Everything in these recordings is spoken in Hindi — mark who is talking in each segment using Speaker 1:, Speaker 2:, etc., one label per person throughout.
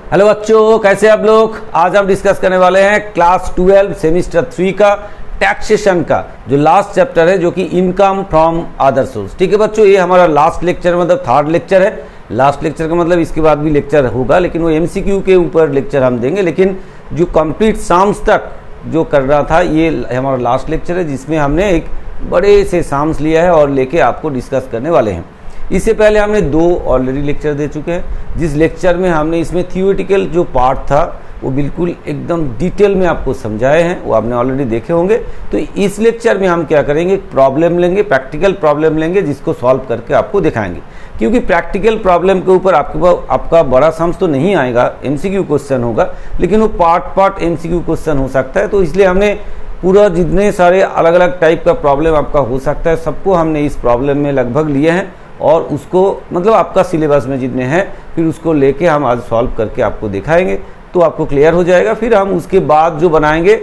Speaker 1: हेलो बच्चों, कैसे आप लोग। आज हम डिस्कस करने वाले हैं क्लास 12 सेमिस्टर 3 का टैक्सेशन का जो लास्ट चैप्टर है, जो कि इनकम फ्रॉम अदर सोर्स। ठीक है बच्चों, ये हमारा लास्ट लेक्चर मतलब थर्ड लेक्चर है। लास्ट लेक्चर का मतलब इसके बाद भी लेक्चर होगा, लेकिन वो एमसीक्यू के ऊपर लेक्चर हम देंगे। लेकिन जो कंप्लीट साम्स तक जो कर रहा था, ये हमारा लास्ट लेक्चर है, जिसमें हमने एक बड़े से साम्स लिया है और लेके आपको डिस्कस करने वाले हैं। इससे पहले हमने 2 ऑलरेडी लेक्चर दे चुके हैं, जिस लेक्चर में हमने इसमें थियोरेटिकल जो पार्ट था वो बिल्कुल एकदम डिटेल में आपको समझाए हैं, वो आपने ऑलरेडी देखे होंगे। तो इस लेक्चर में हम क्या करेंगे, प्रॉब्लम लेंगे, प्रैक्टिकल प्रॉब्लम लेंगे, जिसको सॉल्व करके आपको दिखाएंगे। क्योंकि प्रैक्टिकल प्रॉब्लम के ऊपर आपका बड़ा सम्स तो नहीं आएगा, एमसीक्यू क्वेश्चन होगा, लेकिन वो पार्ट एमसीक्यू क्वेश्चन हो सकता है। तो इसलिए हमने पूरा जितने सारे अलग अलग टाइप का प्रॉब्लम आपका हो सकता है, सबको हमने इस प्रॉब्लम में लगभग लिए हैं और उसको मतलब आपका सिलेबस में जितने हैं फिर उसको लेके हम आज सॉल्व करके आपको दिखाएंगे, तो आपको क्लियर हो जाएगा। फिर हम उसके बाद जो बनाएंगे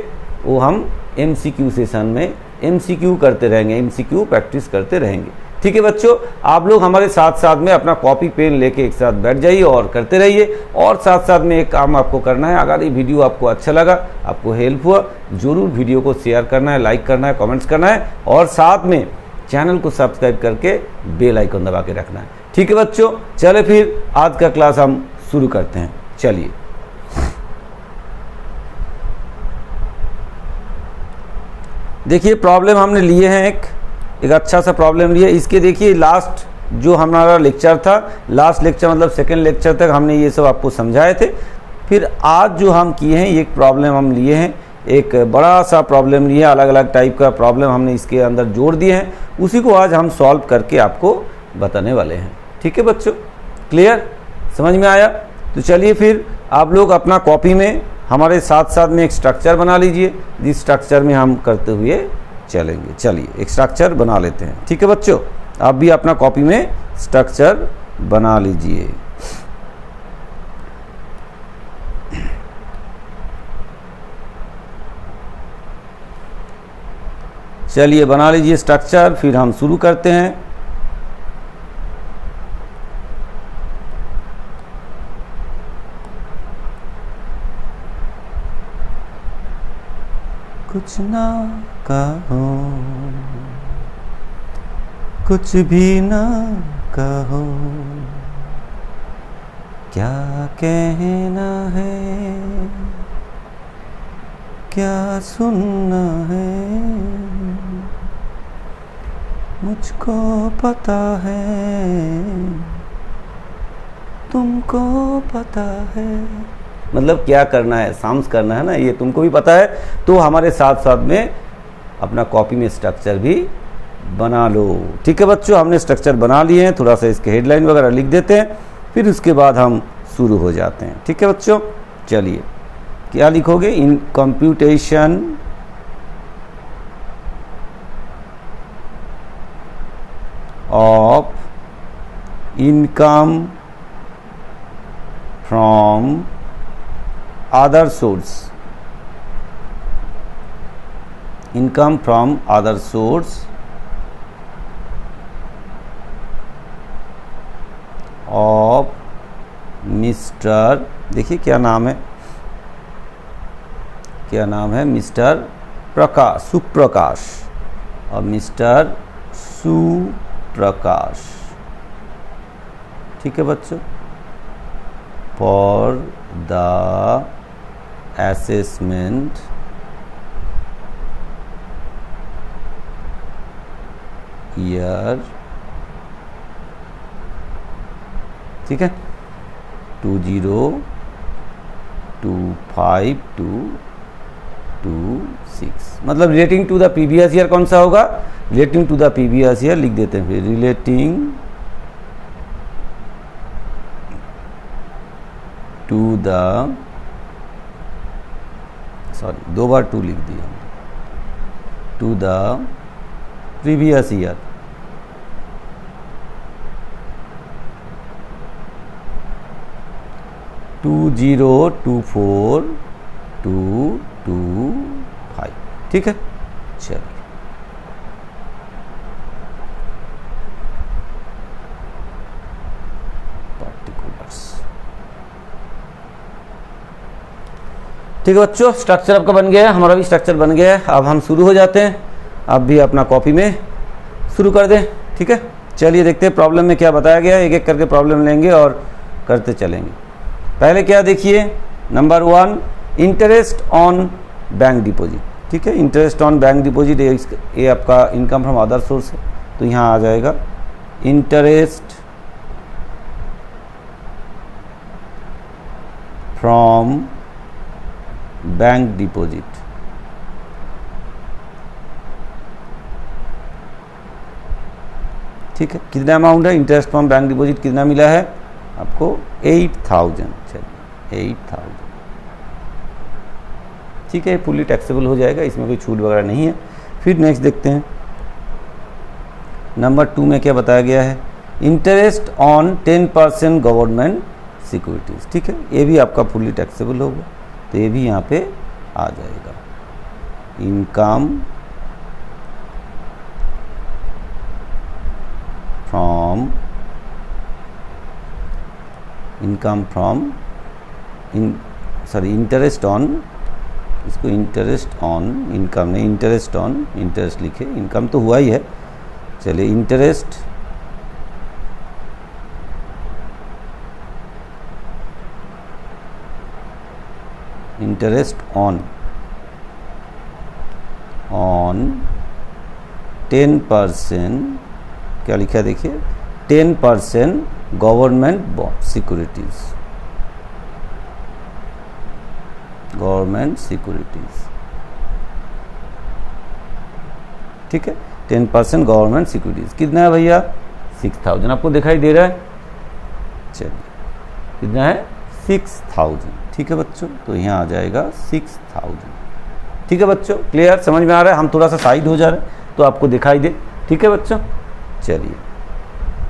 Speaker 1: वो हम एमसीक्यू सेशन में एमसीक्यू करते रहेंगे, एमसीक्यू प्रैक्टिस करते रहेंगे। ठीक है बच्चों, आप लोग हमारे साथ साथ में अपना कॉपी पेन लेके एक साथ बैठ जाइए और करते रहिए। और साथ साथ में एक काम आपको करना है, अगर ये वीडियो आपको अच्छा लगा, आपको हेल्प हुआ, जरूर वीडियो को शेयर करना है, लाइक करना है, कमेंट्स करना है और साथ में चैनल को सब्सक्राइब करके बेल आइकन दबा के रखना है। ठीक है बच्चों, चले फिर आज का क्लास हम शुरू करते हैं। चलिए, देखिए प्रॉब्लम हमने लिए हैं, एक अच्छा सा प्रॉब्लम लिए। इसके देखिए लास्ट जो हमारा लेक्चर था, लास्ट लेक्चर मतलब सेकेंड लेक्चर तक हमने ये सब आपको समझाए थे। फिर आज जो हम किए हैं, एक प्रॉब्लम हम लिए हैं, एक बड़ा सा प्रॉब्लम लिया, अलग अलग टाइप का प्रॉब्लम हमने इसके अंदर जोड़ दिए हैं, उसी को आज हम सॉल्व करके आपको बताने वाले हैं। ठीक है बच्चों, क्लियर, समझ में आया। तो चलिए फिर आप लोग अपना कॉपी में हमारे साथ साथ में एक स्ट्रक्चर बना लीजिए, जिस स्ट्रक्चर में हम करते हुए चलेंगे। चलिए एक स्ट्रक्चर बना लेते हैं। ठीक है बच्चों, आप भी अपना कॉपी में स्ट्रक्चर बना लीजिए। चलिए बना लीजिए स्ट्रक्चर, फिर हम शुरू करते हैं। कुछ ना कहो, कुछ भी ना कहो, क्या कहना है, क्या सुनना है, मुझको पता है, तुमको पता है। मतलब क्या करना है, साम्स करना है ना, ये तुमको भी पता है। तो हमारे साथ साथ में अपना कॉपी में स्ट्रक्चर भी बना लो। ठीक है बच्चों, हमने स्ट्रक्चर बना लिए हैं, थोड़ा सा इसके हेडलाइन वगैरह लिख देते हैं, फिर उसके बाद हम शुरू हो जाते हैं। ठीक है बच्चों, चलिए क्या लिखोगे, in computation of income from other source, income from other source of mister, देखिए क्या नाम है, क्या नाम है, मिस्टर प्रकाश, सुप्रकाश, और मिस्टर सुप्रकाश। ठीक है बच्चों, फॉर द असेसमेंट ईयर, ठीक है, 2025 to 26, मतलब relating to the previous year कौन सा होगा, relating to the previous year लिख देते हैं। फिर रिलेटिंग टू द, सॉरी 2 बार 2 लिख दिया, to the previous year, to 2024-225। ठीक है, चलिए पार्टिकुलर्स, ठीक है बच्चों, स्ट्रक्चर आपका बन गया है, हमारा भी स्ट्रक्चर बन गया है। अब हम शुरू हो जाते हैं, आप भी अपना कॉपी में शुरू कर दें। ठीक है, चलिए देखते हैं प्रॉब्लम में क्या बताया गया है। एक एक करके प्रॉब्लम लेंगे और करते चलेंगे। पहले क्या देखिए, number 1 interest on bank deposit. ठीक है, इंटरेस्ट ऑन बैंक डिपॉजिट ये आपका इनकम फ्रॉम अदर सोर्स है, तो यहाँ आ जाएगा इंटरेस्ट फ्रॉम बैंक डिपॉजिट। ठीक है, कितना अमाउंट है इंटरेस्ट फ्रॉम बैंक डिपॉजिट, कितना मिला है आपको 8000। चलिए 8000। ठीक है, फुली टैक्सेबल हो जाएगा, इसमें कोई छूट वगैरह नहीं है। फिर नेक्स्ट देखते हैं, नंबर 2 में क्या बताया गया है, इंटरेस्ट ऑन 10% गवर्नमेंट सिक्योरिटीज़। ठीक है, ये भी आपका फुली टैक्सेबल होगा, तो ये भी यहाँ पे आ जाएगा। इनकम फ्रॉम इंटरेस्ट ऑन, इसको इंटरेस्ट ऑन इनकम नहीं, इंटरेस्ट ऑन इंटरेस्ट लिखे, इनकम तो हुआ ही है। चलिए इंटरेस्ट ऑन 10%, क्या लिखा है देखिए, 10% government bond securities, government securities. ठीक है, 10% गवर्नमेंट सिक्योरिटीज कितना है भैया 6000, आपको दिखाई दे रहा है। चलिए कितना है 6000। ठीक है बच्चों, तो यहाँ आ जाएगा 6000। ठीक है बच्चों, क्लियर, समझ में आ रहा है। हम थोड़ा सा साइड हो जा रहे हैं तो आपको दिखाई दे। ठीक है बच्चों, चलिए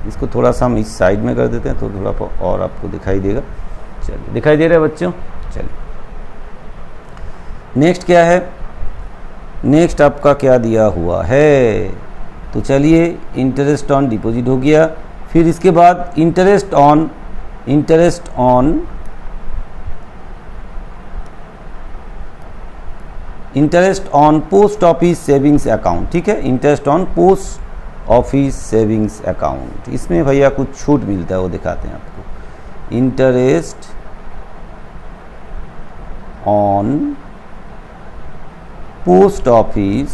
Speaker 1: इसको थोड़ा सा हम इस साइड में कर देते हैं तो थोड़ा और आपको दिखाई देगा। चलिए दिखाई दे रहा है बच्चों। चलिए नेक्स्ट क्या है, नेक्स्ट आपका क्या दिया हुआ है, तो चलिए इंटरेस्ट ऑन डिपॉजिट हो गया। फिर इसके बाद interest on post office savings account. ठीक है, interest on post office savings account, इसमें भैया कुछ छूट मिलता है, वो दिखाते हैं आपको। Interest on post office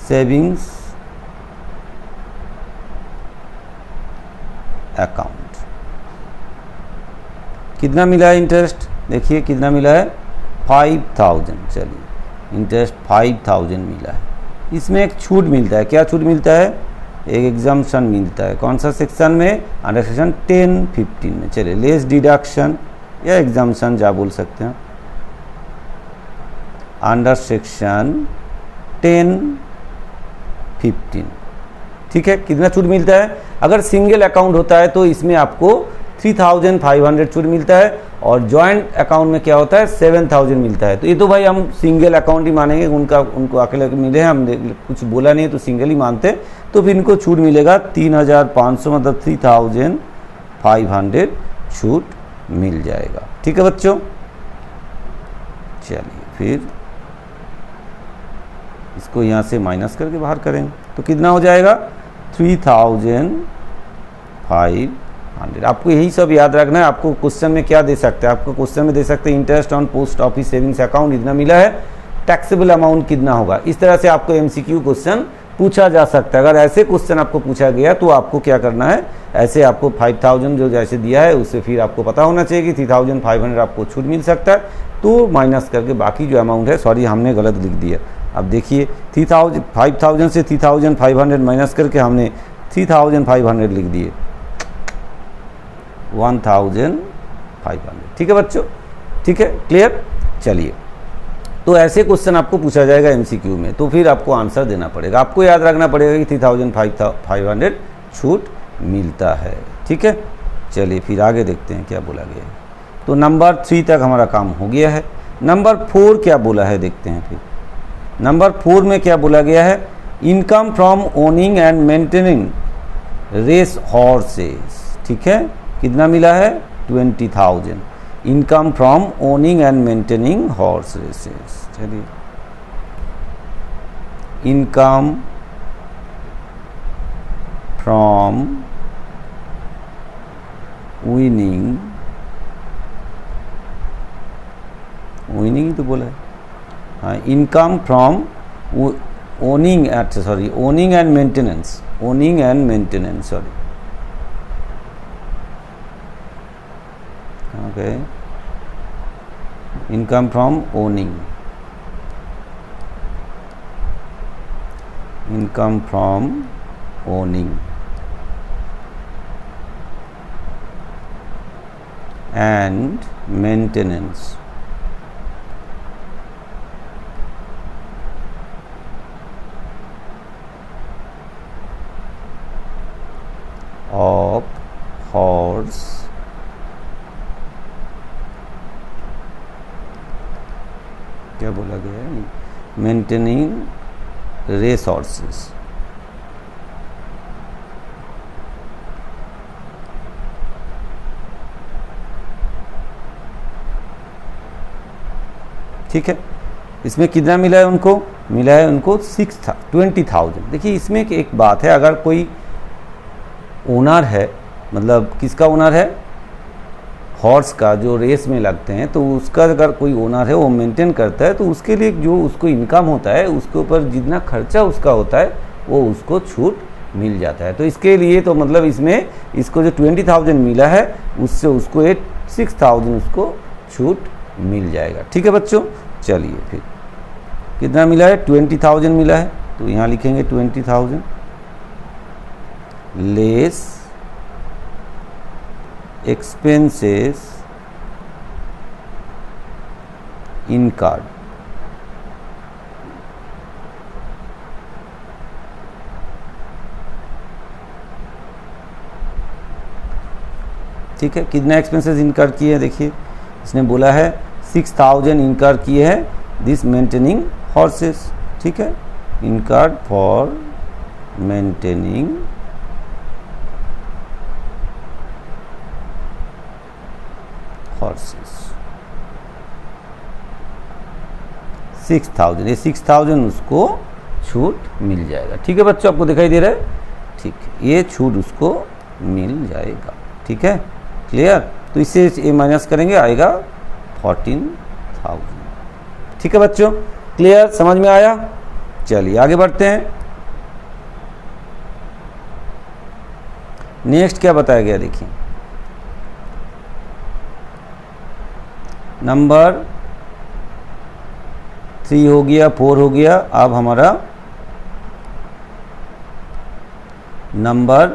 Speaker 1: savings account, कितना मिला है इंटरेस्ट, देखिए कितना मिला है 5000। चलिए इंटरेस्ट 5000 मिला है। इसमें एक छूट मिलता है, क्या छूट मिलता है, एक एग्जाम्पशन मिलता है। कौन सा सेक्शन में, अंडर सेक्शन 10-15 में। चलिए लेस डिडक्शन या एग्जाम्पशन जा बोल सकते हैं, अंडर सेक्शन 10-15। ठीक है, कितना छूट मिलता है, अगर सिंगल अकाउंट होता है तो इसमें आपको 3500 छूट मिलता है, और जॉइंट अकाउंट में क्या होता है 7000 मिलता है। तो ये तो भाई हम सिंगल अकाउंट ही मानेंगे, उनको अकेले मिले हैं, हम कुछ बोला नहीं है तो सिंगल ही मानते हैं। तो फिर इनको छूट मिलेगा 3500, मतलब 3500 छूट मिल जाएगा। ठीक है बच्चों, चलिए फिर इसको यहाँ से माइनस करके बाहर करेंगे तो कितना हो जाएगा 3500। आपको यही सब याद रखना है। आपको क्वेश्चन में क्या दे सकते हैं, आपको क्वेश्चन में दे सकते हैं interest on post office savings account इतना मिला है, टैक्सेबल अमाउंट कितना होगा। इस तरह से आपको एमसीक्यू क्वेश्चन पूछा जा सकता है। अगर ऐसे क्वेश्चन आपको पूछा गया तो आपको क्या करना है, ऐसे आपको 5000 जो जैसे दिया है उससे फिर आपको पता होना चाहिए कि 3500 आपको छूट मिल सकता है, तो माइनस करके बाकी जो अमाउंट है, सॉरी हमने गलत लिख दिया। अब देखिए 5000 से 3500 माइनस करके हमने 3500 लिख दिए, 1500। ठीक है बच्चों, ठीक है, क्लियर। चलिए तो ऐसे क्वेश्चन आपको पूछा जाएगा एमसीक्यू में, तो फिर आपको आंसर देना पड़ेगा। आपको याद रखना पड़ेगा कि 3500 छूट मिलता है। ठीक है, चलिए फिर आगे देखते हैं क्या बोला गया है। तो नंबर 3 तक हमारा काम हो गया है। नंबर 4 क्या बोला है देखते हैं। फिर नंबर 4 में क्या बोला गया है, income from owning and maintaining race horses. ठीक है, कितना मिला है 20000। Income from owning and maintaining horse races. चलिए, इनकम फ्रॉम विनिंग ही तो बोला है, हाँ, इनकम फ्रॉम ओनिंग, अच्छा sorry, owning and maintenance, sorry, okay, income from owning, and maintenance of horse क्या बोला गया है, मेंटेनिंग रेस हॉर्सेस। ठीक है, इसमें कितना मिला है उनको, 20,000। देखिए इसमें एक बात है, अगर कोई ओनर है, मतलब किसका ओनर है, हॉर्स का, जो रेस में लगते हैं, तो उसका अगर कोई ओनर है वो मेंटेन करता है, तो उसके लिए जो उसको इनकम होता है, उसके ऊपर जितना खर्चा उसका होता है वो उसको छूट मिल जाता है। तो इसके लिए तो मतलब इसमें इसको जो 20,000 मिला है उससे उसको 6,000 उसको छूट मिल जाएगा। ठीक है बच्चों, चलिए फिर कितना मिला है, 20,000 मिला है, तो यहाँ लिखेंगे 20,000 लेस एक्सपेंसेस इन कार्ड। ठीक है, कितना एक्सपेंसेस इनकर किए हैं, देखिए इसने बोला है 6,000 इनकर किए हैं दिस मेंटेनिंग हॉर्सेस। ठीक है, इनकर फॉर मेंटेनिंग हॉर्सेस 6,000, ये 6,000 उसको छूट मिल जाएगा। ठीक है बच्चों, आपको दिखाई दे रहा है, ठीक है, ये छूट उसको मिल जाएगा। ठीक है, क्लियर। तो इससे ये माइनस करेंगे, आएगा 14,000। ठीक है बच्चों, क्लियर, समझ में आया। चलिए आगे बढ़ते हैं। नेक्स्ट क्या बताया गया, देखिए नंबर 3 हो गया, 4 हो गया, अब हमारा नंबर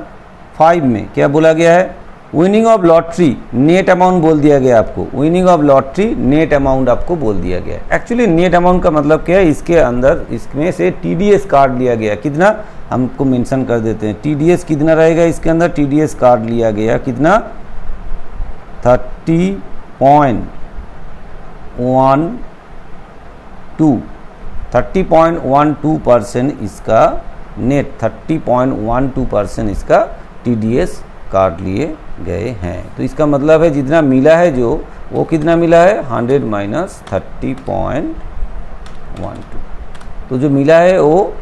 Speaker 1: 5 में क्या बोला गया है, winning of lottery net amount बोल दिया गया आपको। Winning of lottery net amount आपको बोल दिया गया। एक्चुअली नेट अमाउंट का मतलब क्या है, इसके अंदर इसमें से टीडीएस कार्ड लिया गया, कितना हमको मेंशन कर देते हैं, टीडीएस कितना रहेगा इसके अंदर, टीडीएस कार्ड लिया गया कितना 30.12% इसका नेट 30.12% इसका टीडीएस कार्ड लिए गए हैं। तो इसका मतलब है जितना मिला है जो, वो कितना मिला है 100 माइनस 30.12, तो जो मिला है वो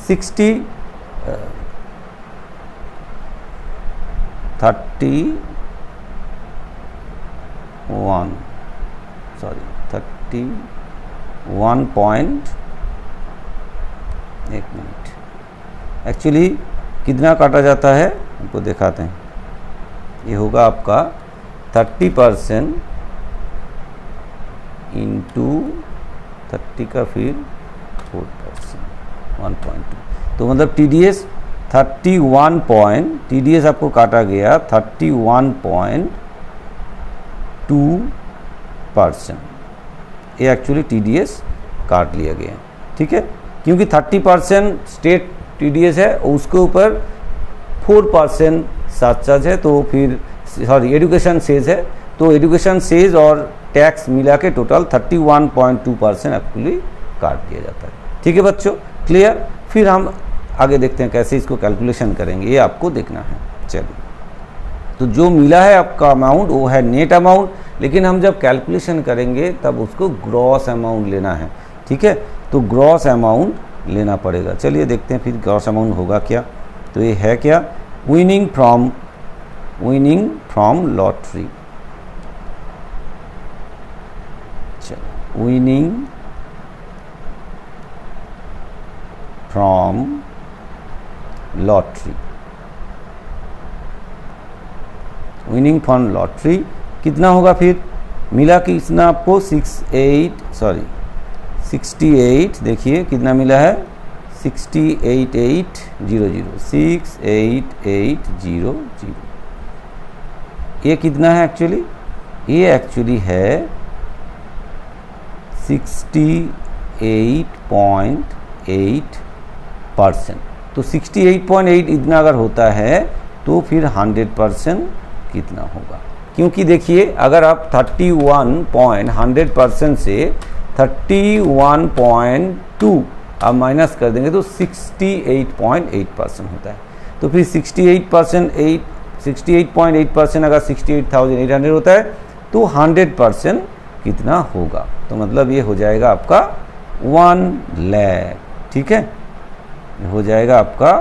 Speaker 1: 31 पॉइंट, एक मिनट, एक्चुअली कितना काटा जाता है हमको दिखाते हैं। ये होगा आपका 30% इंटू 30 का फिर 4%, 1.2, तो मतलब टीडीएस 31 आपको काटा गया 31.2%, ये एक्चुअली टीडीएस काट लिया गया। ठीक है, क्योंकि 30% स्टेट टीडीएस है, उसके ऊपर 4% चार्ज है, तो फिर सॉरी एजुकेशन सेज है, तो एजुकेशन सेज और टैक्स मिला के टोटल 31.2% एक्चुअली काट दिया जाता है। ठीक है बच्चों, क्लियर। फिर हम आगे देखते हैं कैसे इसको कैलकुलेशन करेंगे, ये आपको देखना है। चलिए, तो जो मिला है आपका अमाउंट वो है नेट अमाउंट। लेकिन हम जब कैलकुलेशन करेंगे तब उसको ग्रॉस अमाउंट लेना है, ठीक है। तो ग्रॉस अमाउंट लेना पड़ेगा। चलिए देखते हैं फिर ग्रॉस अमाउंट होगा क्या। तो ये है क्या, विनिंग फ्रॉम लॉटरी। चलो, winning from lottery, winning from lottery कितना होगा फिर, मिला कितना आपको 68 देखिए कितना मिला है 68800। ये कितना है एक्चुअली, ये एक्चुअली है 68.8%। तो 68.8 इतना अगर होता है तो फिर 100% कितना होगा, क्योंकि देखिए अगर आप 31.100% से 31.2 आप माइनस कर देंगे तो 68.8% होता है। तो फिर 68.8% अगर 68,800 होता है तो 100% कितना होगा, तो मतलब ये हो जाएगा आपका 1 लाख, ठीक है, हो जाएगा आपका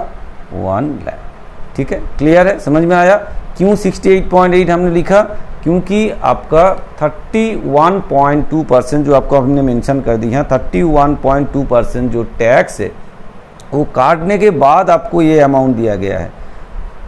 Speaker 1: 1 लाख, ठीक है। क्लियर है, समझ में आया क्यों 68.8 हमने लिखा, क्योंकि आपका 31.2% जो आपको हमने मेंशन कर दी है, 31.2% जो टैक्स है वो काटने के बाद आपको ये अमाउंट दिया गया है।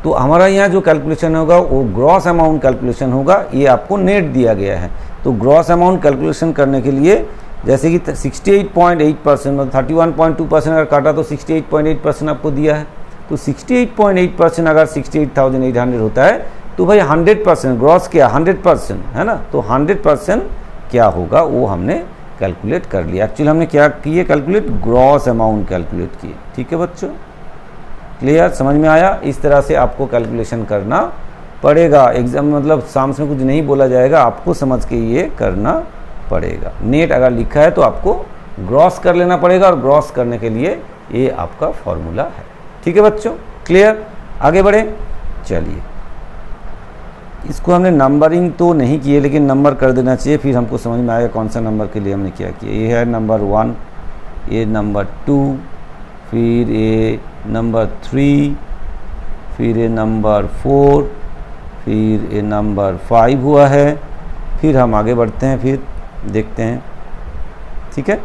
Speaker 1: तो हमारा यहाँ जो कैलकुलेशन होगा वो ग्रॉस अमाउंट कैलकुलेशन होगा, ये आपको नेट दिया गया है। तो ग्रॉस अमाउंट कैलकुलेशन करने के लिए जैसे कि 68.8% मतलब 31.2% अगर काटा तो 68.8% आपको दिया है। तो 68.8% अगर 68,800 होता है तो भाई 100% ग्रॉस क्या 100% है ना, तो 100% क्या होगा वो हमने कैलकुलेट कर लिया। एक्चुअली हमने क्या किए, कैलकुलेट ग्रॉस अमाउंट कैलकुलेट किए, ठीक है बच्चों। क्लियर, समझ में आया। इस तरह से आपको कैलकुलेशन करना पड़ेगा। एग्जाम मतलब सामने कुछ नहीं बोला जाएगा, आपको समझ के ये करना पड़ेगा। नेट अगर लिखा है तो आपको ग्रॉस कर लेना पड़ेगा, और ग्रॉस करने के लिए ये आपका फॉर्मूला है, ठीक है बच्चों। क्लियर, आगे बढ़े। चलिए, इसको हमने नंबरिंग तो नहीं किए, लेकिन नंबर कर देना चाहिए, फिर हमको समझ में आएगा कौन सा नंबर के लिए हमने क्या किया। ये है नंबर 1, ये नंबर 2, फिर ये नंबर 3, फिर ये नंबर 4, फिर ये नंबर 5 हुआ है। फिर हम आगे बढ़ते हैं, फिर देखते हैं, ठीक है।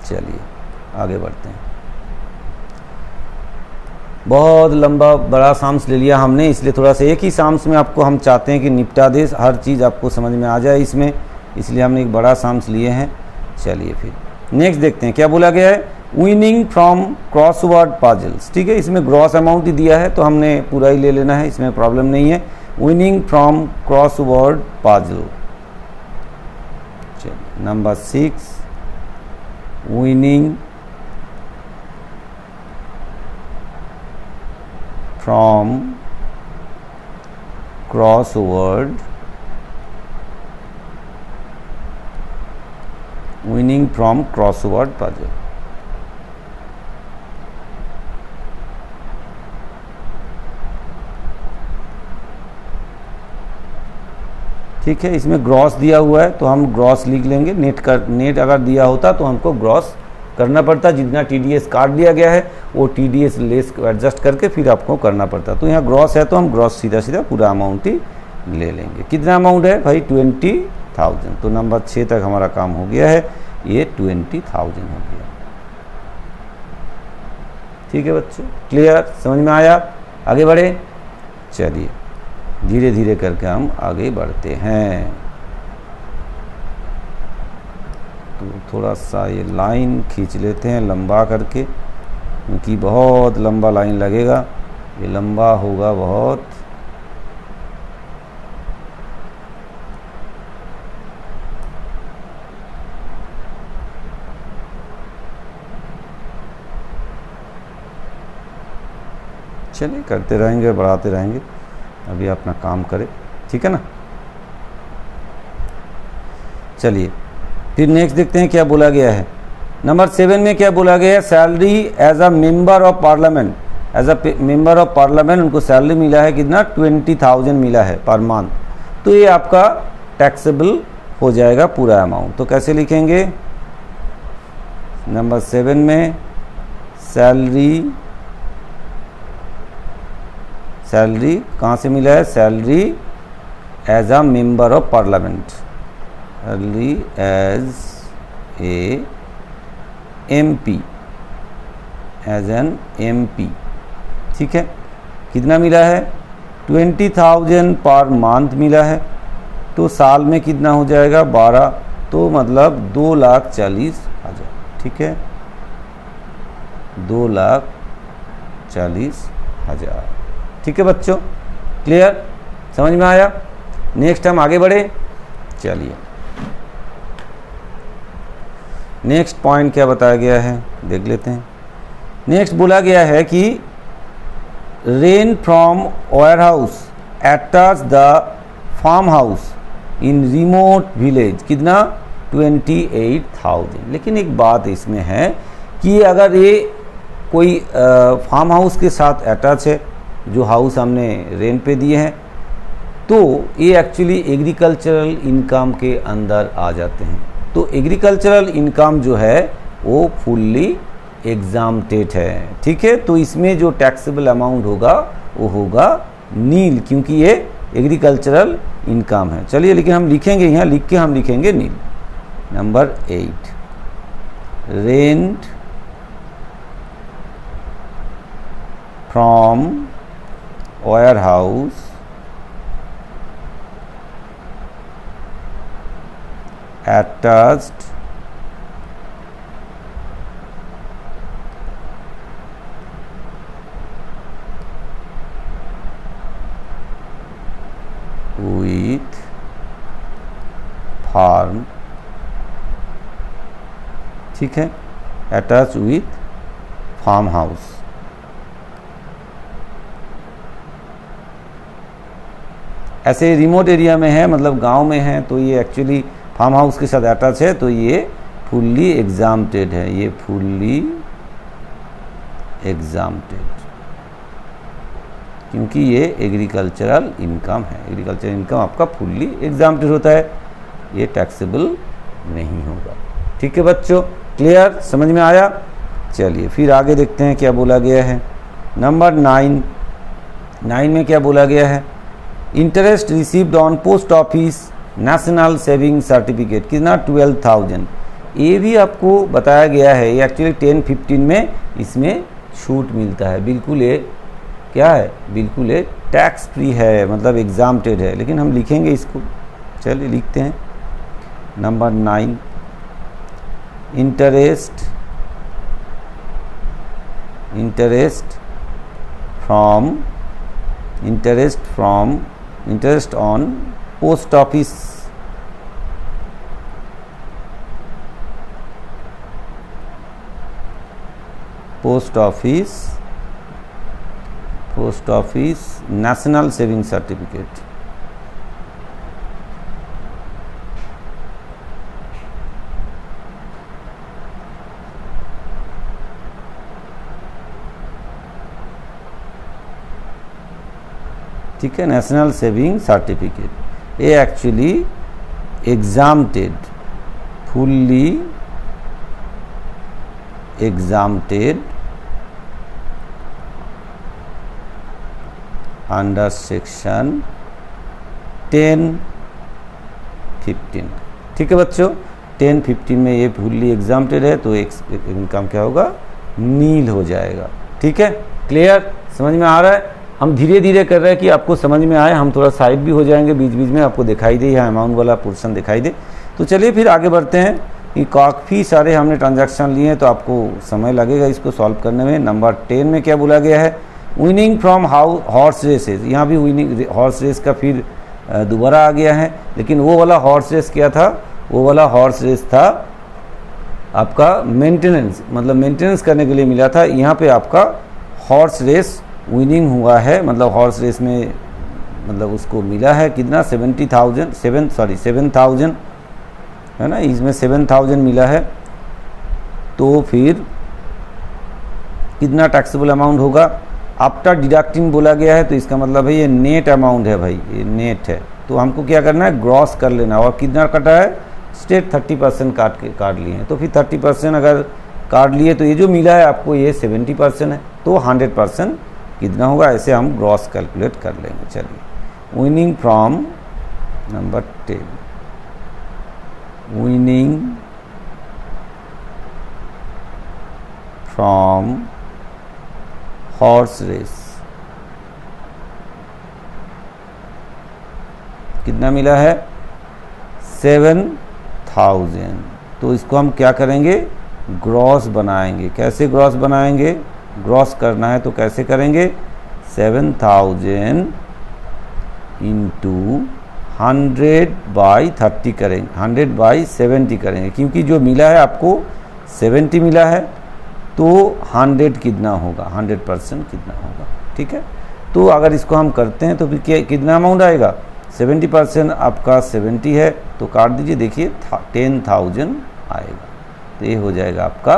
Speaker 1: चलिए आगे बढ़ते हैं। बहुत लंबा बड़ा साम्स ले लिया हमने, इसलिए थोड़ा सा एक ही साम्स में आपको हम चाहते हैं कि निपटा दे, हर चीज़ आपको समझ में आ जाए इसमें, इसलिए हमने एक बड़ा साम्स लिए हैं। चलिए फिर नेक्स्ट देखते हैं क्या बोला गया है, विनिंग फ्रॉम क्रॉसवर्ड पजल्स, ठीक है। इसमें ग्रॉस अमाउंट ही दिया है तो हमने पूरा ही ले लेना है, इसमें प्रॉब्लम नहीं है। Winning from crossword puzzle, number 6, winning from crossword, winning from crossword puzzle। ठीक है, इसमें ग्रॉस दिया हुआ है तो हम ग्रॉस लिख लेंगे। नेट अगर दिया होता तो हमको ग्रॉस करना पड़ता, जितना TDS काट दिया गया है वो TDS लेस एडजस्ट करके फिर आपको करना पड़ता। तो यहाँ ग्रॉस है तो हम ग्रॉस सीधा सीधा पूरा अमाउंट ही ले लेंगे। कितना अमाउंट है भाई 20,000। तो नंबर 6 तक हमारा काम हो गया है, ये 20,000 हो गया। ठीक है बच्चों, क्लियर, समझ में आया। आगे बढ़े, चलिए धीरे धीरे करके हम आगे बढ़ते हैं। तो थोड़ा सा ये लाइन खींच लेते हैं लंबा करके, क्योंकि बहुत लंबा लाइन लगेगा, ये लंबा होगा बहुत। चलिए करते रहेंगे, बढ़ाते रहेंगे, अभी अपना काम करें, ठीक है ना। चलिए फिर नेक्स्ट देखते हैं क्या बोला गया है। नंबर 7 में क्या बोला गया है, salary as a member of parliament. As a member of parliament उनको सैलरी मिला है कितना, 20,000 मिला है पर मंथ। तो ये आपका टैक्सेबल हो जाएगा पूरा अमाउंट। तो कैसे लिखेंगे, नंबर 7 में सैलरी कहाँ से मिला है, salary as a member of parliament, salary as a MP, as an MP. ठीक है, कितना मिला है, 20,000 पर मंथ मिला है। तो साल में कितना हो जाएगा, 12, तो मतलब 2,40,000। ठीक है, 2,40,000। ठीक है बच्चों, क्लियर, समझ में आया। नेक्स्ट हम आगे बढ़े, चलिए नेक्स्ट पॉइंट क्या बताया गया है देख लेते हैं। नेक्स्ट बोला गया है कि rent from warehouse attached the farmhouse in remote village, कितना 28,000। लेकिन एक बात इसमें है कि अगर ये कोई फार्म हाउस के साथ अटैच है, जो हाउस हमने रेंट पे दिए हैं, तो ये एक्चुअली एग्रीकल्चरल इनकम के अंदर आ जाते हैं। तो एग्रीकल्चरल इनकम जो है वो फुल्ली एग्जाम्प्टेड है। ठीक है, तो इसमें जो टैक्सेबल अमाउंट होगा वो होगा नील, क्योंकि ये एग्रीकल्चरल इनकम है। चलिए, लेकिन हम लिखेंगे, यहाँ लिख के हम लिखेंगे nil. Number 8, rent from warehouse attached with farm, ठीक है, attached with farm house। ऐसे रिमोट एरिया में है, मतलब गांव में है, तो ये एक्चुअली फार्म हाउस के साथ अटैच है, तो ये फुल्ली एग्जाम्प्टेड है, ये फुल्ली एग्जाम्प्टेड, क्योंकि ये एग्रीकल्चरल इनकम है। एग्रीकल्चरल इनकम आपका फुल्ली एग्जाम्प्टेड होता है, ये टैक्सेबल नहीं होगा। ठीक है बच्चों, क्लियर, समझ में आया। चलिए फिर आगे देखते हैं क्या बोला गया है। नंबर 9 में क्या बोला गया है, interest received on post office national saving certificate, कितना 12,000। ये भी आपको बताया गया है, ये एक्चुअली 10-15 में इसमें छूट मिलता है। बिल्कुल ये क्या है, बिल्कुल ये टैक्स फ्री है, मतलब एग्जाम्प्टेड है। लेकिन हम लिखेंगे इसको, चलिए लिखते हैं। Number 9, interest on post office national saving certificate. ठीक है, नेशनल सेविंग सर्टिफिकेट, ये actually exempted, fully exempted under section 10-15। ठीक है बच्चों, 10-15 में ये फुल्ली एग्जाम्प्टेड है, तो इनकम क्या होगा, नील हो जाएगा। ठीक है, क्लियर, समझ में आ रहा है। हम धीरे धीरे कर रहे हैं कि आपको समझ में आए, हम थोड़ा साइड भी हो जाएंगे, बीच बीच में आपको दिखाई दे, यहाँ अमाउंट वाला पोर्शन दिखाई दे। तो चलिए फिर आगे बढ़ते हैं कि काफ़ी सारे हमने ट्रांजैक्शन लिए हैं, तो आपको समय लगेगा इसको सॉल्व करने में। नंबर 10 में क्या बोला गया है, विनिंग फ्रॉम हॉर्स रेसेस। यहाँ भी विनिंग हॉर्स रेस का फिर दोबारा आ गया है, लेकिन वो वाला हॉर्स रेस क्या था, वो वाला हॉर्स रेस था आपका मेंटेनेंस, मतलब मेंटेनेंस करने के लिए मिला था। यहाँ पे आपका हॉर्स रेस विनिंग हुआ है, मतलब हॉर्स रेस में मतलब उसको मिला है कितना, 7,000 है ना, इसमें 7,000 मिला है। तो फिर कितना टैक्सेबल अमाउंट होगा, आफ्टर डिडक्टिंग बोला गया है, तो इसका मतलब है ये नेट अमाउंट है भाई, ये नेट है, तो हमको क्या करना है, ग्रॉस कर लेना। और कितना कटा है, स्टेट 30% काट लिए हैं, तो फिर 30% अगर काट लिए तो ये जो मिला है आपको ये 70% है, तो 100% कितना होगा, ऐसे हम ग्रॉस कैलकुलेट कर लेंगे। चलिए, winning from number 10, winning from horse race कितना मिला है, 7000। तो इसको हम क्या करेंगे, ग्रॉस बनाएंगे। कैसे ग्रॉस बनाएंगे, ग्रॉस करना है तो कैसे करेंगे, 7000 इंटू 100/30 करेंगे, 100/70 करेंगे, क्योंकि जो मिला है आपको 70 मिला है, तो 100 कितना होगा, 100% कितना होगा। ठीक है, तो अगर इसको हम करते हैं तो फिर कितना अमाउंट आएगा, 70% आपका 70 है, तो काट दीजिए, देखिए 10,000 आएगा, तो ये हो जाएगा आपका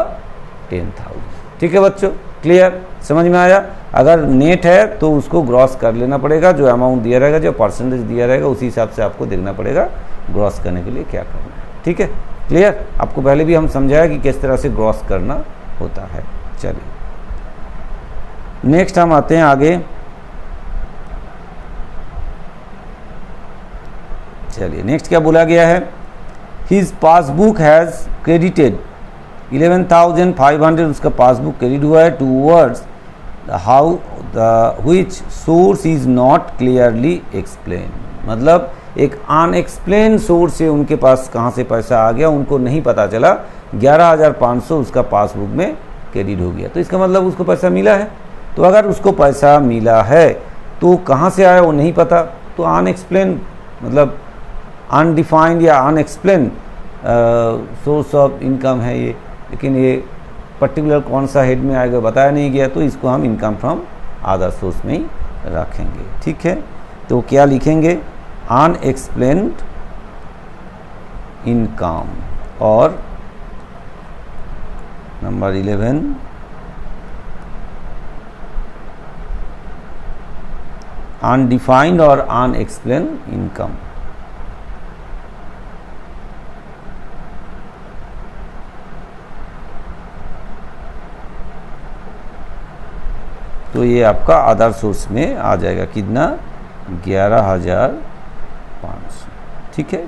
Speaker 1: 10,000। ठीक है बच्चों, क्लियर, समझ में आया। अगर नेट है तो उसको ग्रॉस कर लेना पड़ेगा, जो अमाउंट दिया रहेगा, जो परसेंटेज दिया रहेगा, उसी हिसाब से आपको देखना पड़ेगा ग्रॉस करने के लिए क्या करना है। ठीक है, क्लियर, आपको पहले भी हम समझाया कि किस तरह से ग्रॉस करना होता है। चलिए नेक्स्ट हम आते हैं आगे। चलिए नेक्स्ट क्या बोला गया है, हिज पासबुक हैज़ क्रेडिटेड 11,500, उसका पासबुक क्रेडिट हुआ है, towards how the which source is not clearly explain. मतलब एक अनएक्सप्लेन सोर्स से उनके पास कहाँ से पैसा आ गया उनको नहीं पता चला, 11,500 उसका पासबुक में क्रेडिट हो गया, तो इसका मतलब उसको पैसा मिला है। तो अगर उसको पैसा मिला है तो कहाँ से आया वो नहीं पता, तो अनएक्सप्लेन मतलब अनडिफाइंड या अनएक्सप्लेन सोर्स ऑफ इनकम है ये, लेकिन ये पर्टिकुलर कौन सा हेड में आएगा बताया नहीं गया, तो इसको हम इनकम फ्रॉम अदर सोर्स में ही रखेंगे। ठीक है, तो क्या लिखेंगे, अनएक्सप्लेन्ड इनकम, और नंबर 11 अनडिफाइंड और अनएक्सप्लेन इनकम। तो ये आपका अदर सोर्स में आ जाएगा, कितना, 11,500। ठीक है,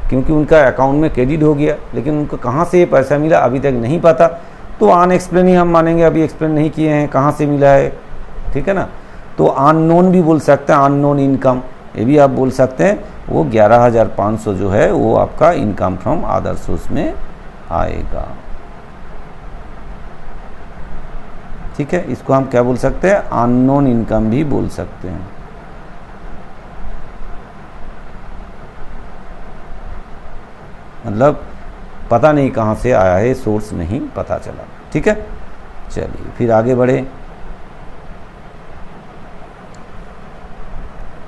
Speaker 1: क्योंकि उनका अकाउंट में क्रेडिट हो गया, लेकिन उनको कहाँ से ये पैसा मिला अभी तक नहीं पता, तो अनएक्सप्लेन ही हम मानेंगे, अभी एक्सप्लेन नहीं किए हैं कहाँ से मिला है। ठीक है ना, तो अननोन भी बोल सकते हैं, अननोन इनकम ये भी आप बोल सकते हैं। वो 11,500 जो है वो आपका इनकम फ्रॉम अदर सोर्स में आएगा। ठीक है, इसको हम क्या बोल सकते हैं, अननोन इनकम भी बोल सकते हैं। मतलब पता नहीं कहाँ से आया है, सोर्स नहीं पता चला। ठीक है, चलिए फिर आगे बढ़े।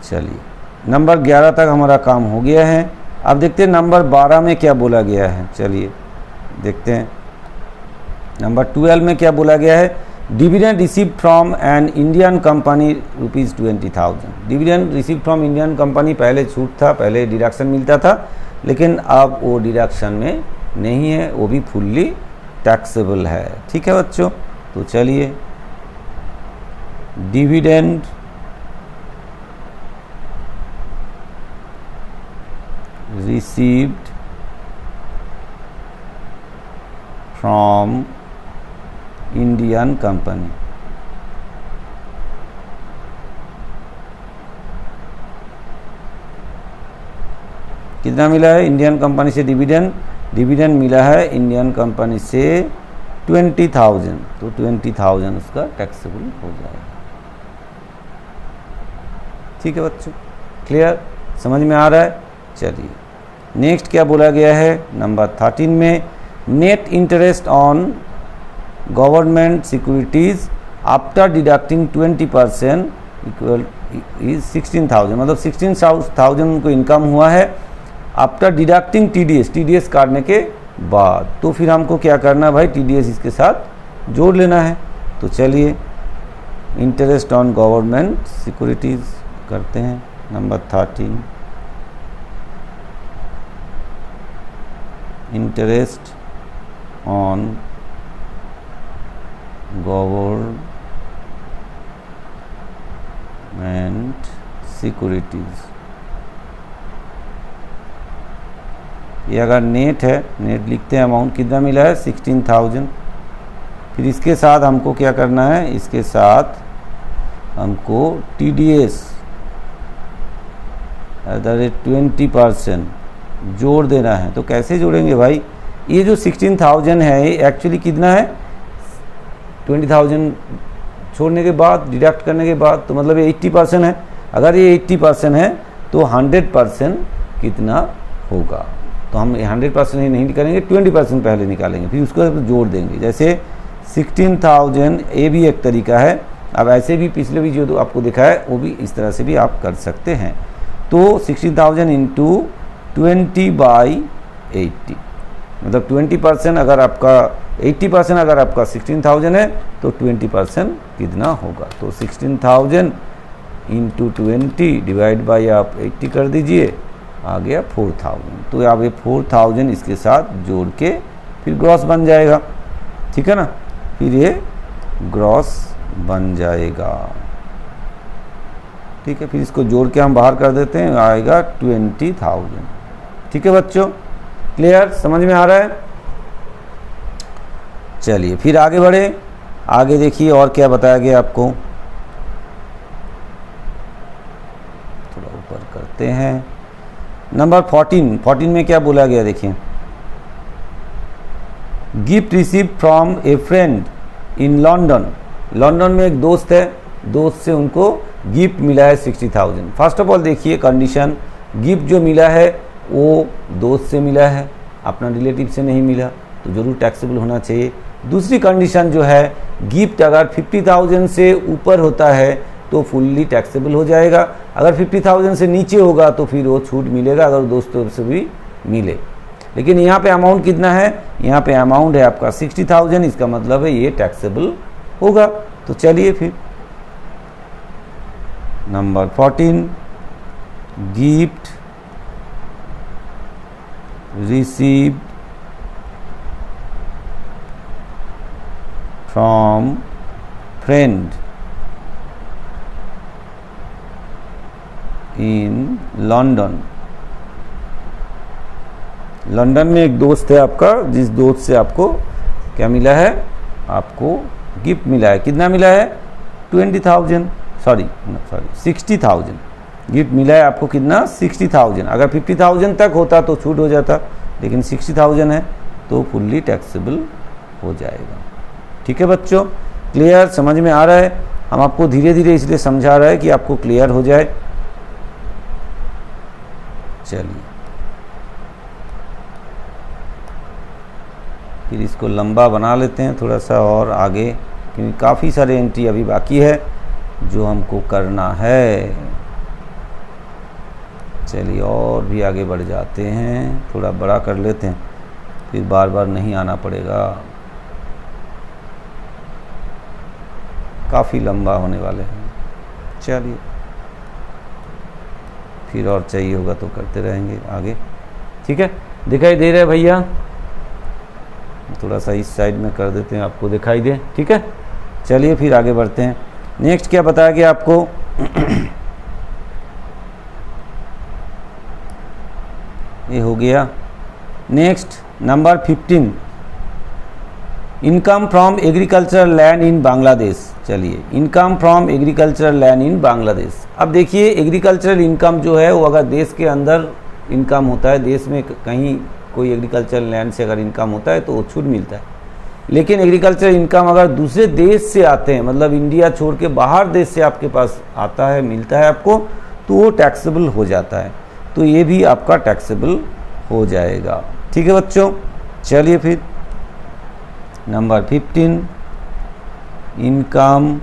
Speaker 1: चलिए नंबर 11 तक हमारा काम हो गया है। अब देखते हैं नंबर 12 में क्या बोला गया है। चलिए देखते हैं नंबर 12 में क्या बोला गया है, dividend receive from an Indian company ₹20,000। Dividend receive from Indian company पहले छूट था, पहले डिडक्शन मिलता था, लेकिन अब वो डिडक्शन में नहीं है, वो भी फुल्ली टैक्सेबल है। ठीक है बच्चों, तो चलिए dividend received from Indian company, कितना मिला है इंडियन कंपनी से डिविडेंड, डिविडेंड मिला है इंडियन कंपनी से 20,000, तो 20,000 उसका टैक्सेबल हो जाएगा। ठीक है बच्चों, क्लियर, समझ में आ रहा है। चलिए नेक्स्ट क्या बोला गया है नंबर 13 में, net interest on government securities after deducting 20% equal is 16,000। मतलब 16,000 उनको इनकम हुआ है आफ्टर डिडक्टिंग TDS, TDS काटने के बाद। तो फिर हमको क्या करना है भाई, TDS इसके साथ जोड़ लेना है। तो चलिए इंटरेस्ट ऑन गवर्नमेंट सिक्योरिटीज करते हैं number 13, interest on government securities. ये अगर नेट है, नेट लिखते हैं, अमाउंट कितना मिला है 16,000। फिर इसके साथ हमको क्या करना है, इसके साथ हमको TDS @20% जोड़ देना है। तो कैसे जोड़ेंगे भाई, ये जो 16,000 है ये एक्चुअली कितना है 20,000 छोड़ने के बाद, डिडक्ट करने के बाद, तो मतलब ये 80% है। अगर ये 80% है तो 100% कितना होगा, तो हम 100% ही नहीं करेंगे, 20% पहले निकालेंगे, फिर उसको जोड़ देंगे। जैसे 16,000 ये भी एक तरीका है। अब ऐसे भी पिछले भी जो आपको दिखा है वो भी इस तरह से भी आप कर सकते हैं। तो 16,000 इंटू 20/80, मतलब 20% अगर आपका 80% अगर आपका 16,000 है तो 20% कितना होगा, तो 16,000 इंटू 20 डिवाइड बाई आप 80 कर दीजिए, आ गया 4,000। तो आप ये 4,000 इसके साथ जोड़ के फिर ग्रॉस बन जाएगा, ठीक है ना, फिर ये ग्रॉस बन जाएगा, ठीक है। फिर इसको जोड़ के हम बाहर कर देते हैं, आएगा 20,000। ठीक है बच्चों, क्लियर, समझ में आ रहा है। चलिए फिर आगे बढ़े, आगे देखिए और क्या बताया गया आपको, थोड़ा ऊपर करते हैं। नंबर 14 में क्या बोला गया देखिए, gift receive from A friend in London. London में एक दोस्त है, दोस्त से उनको गिफ्ट मिला है 60,000। फर्स्ट ऑफ ऑल देखिए कंडीशन, गिफ्ट जो मिला है वो दोस्त से मिला है, अपना रिलेटिव से नहीं मिला, तो जरूर टैक्सेबल होना चाहिए। दूसरी कंडीशन जो है, गिफ्ट अगर 50,000 से ऊपर होता है तो फुल्ली टैक्सेबल हो जाएगा, अगर 50,000 से नीचे होगा तो फिर वो छूट मिलेगा अगर दोस्तों से भी मिले। लेकिन यहाँ पे अमाउंट कितना है, यहाँ पे अमाउंट है आपका 60,000, इसका मतलब है ये टैक्सेबल होगा। तो चलिए फिर number 14, gift receive from friend in London. London में एक दोस्त है आपका, जिस दोस्त से आपको क्या मिला है, आपको गिफ्ट मिला है, कितना मिला है 20,000, सॉरी 60,000 गिफ्ट मिला है आपको, कितना 60,000। अगर 50,000 तक होता तो छूट हो जाता, लेकिन 60,000 है तो फुल्ली टैक्सेबल हो जाएगा। ठीक है बच्चों, क्लियर, समझ में आ रहा है। हम आपको धीरे धीरे इसलिए समझा रहे हैं कि आपको क्लियर हो जाए। चलिए फिर इसको लंबा बना लेते हैं थोड़ा सा और आगे, क्योंकि काफ़ी सारे एंट्री अभी बाकी है जो हमको करना है। चलिए और भी आगे बढ़ जाते हैं, थोड़ा बड़ा कर लेते हैं, फिर बार बार नहीं आना पड़ेगा, काफ़ी लंबा होने वाले हैं। चलिए फिर और चाहिए होगा तो करते रहेंगे आगे, ठीक है। दिखाई दे रहा है भैया, थोड़ा सा इस साइड में कर देते हैं आपको दिखाई दे, ठीक है। चलिए फिर आगे बढ़ते हैं। नेक्स्ट क्या बताया गया आपको ये हो गया। Next number 15, income from agricultural land in Bangladesh. चलिए, income from agricultural land in Bangladesh. अब देखिए एग्रीकल्चरल इनकम जो है वो अगर देश के अंदर इनकम होता है, देश में कहीं कोई एग्रीकल्चरल लैंड से अगर इनकम होता है तो वो छूट मिलता है। लेकिन एग्रीकल्चरल इनकम अगर दूसरे देश से आते हैं, मतलब इंडिया छोड़ के बाहर देश से आपके पास आता है, मिलता है आपको, तो वो टैक्सेबल हो जाता है। तो ये भी आपका टैक्सेबल हो जाएगा। ठीक है बच्चों, चलिए फिर नंबर 15, इनकम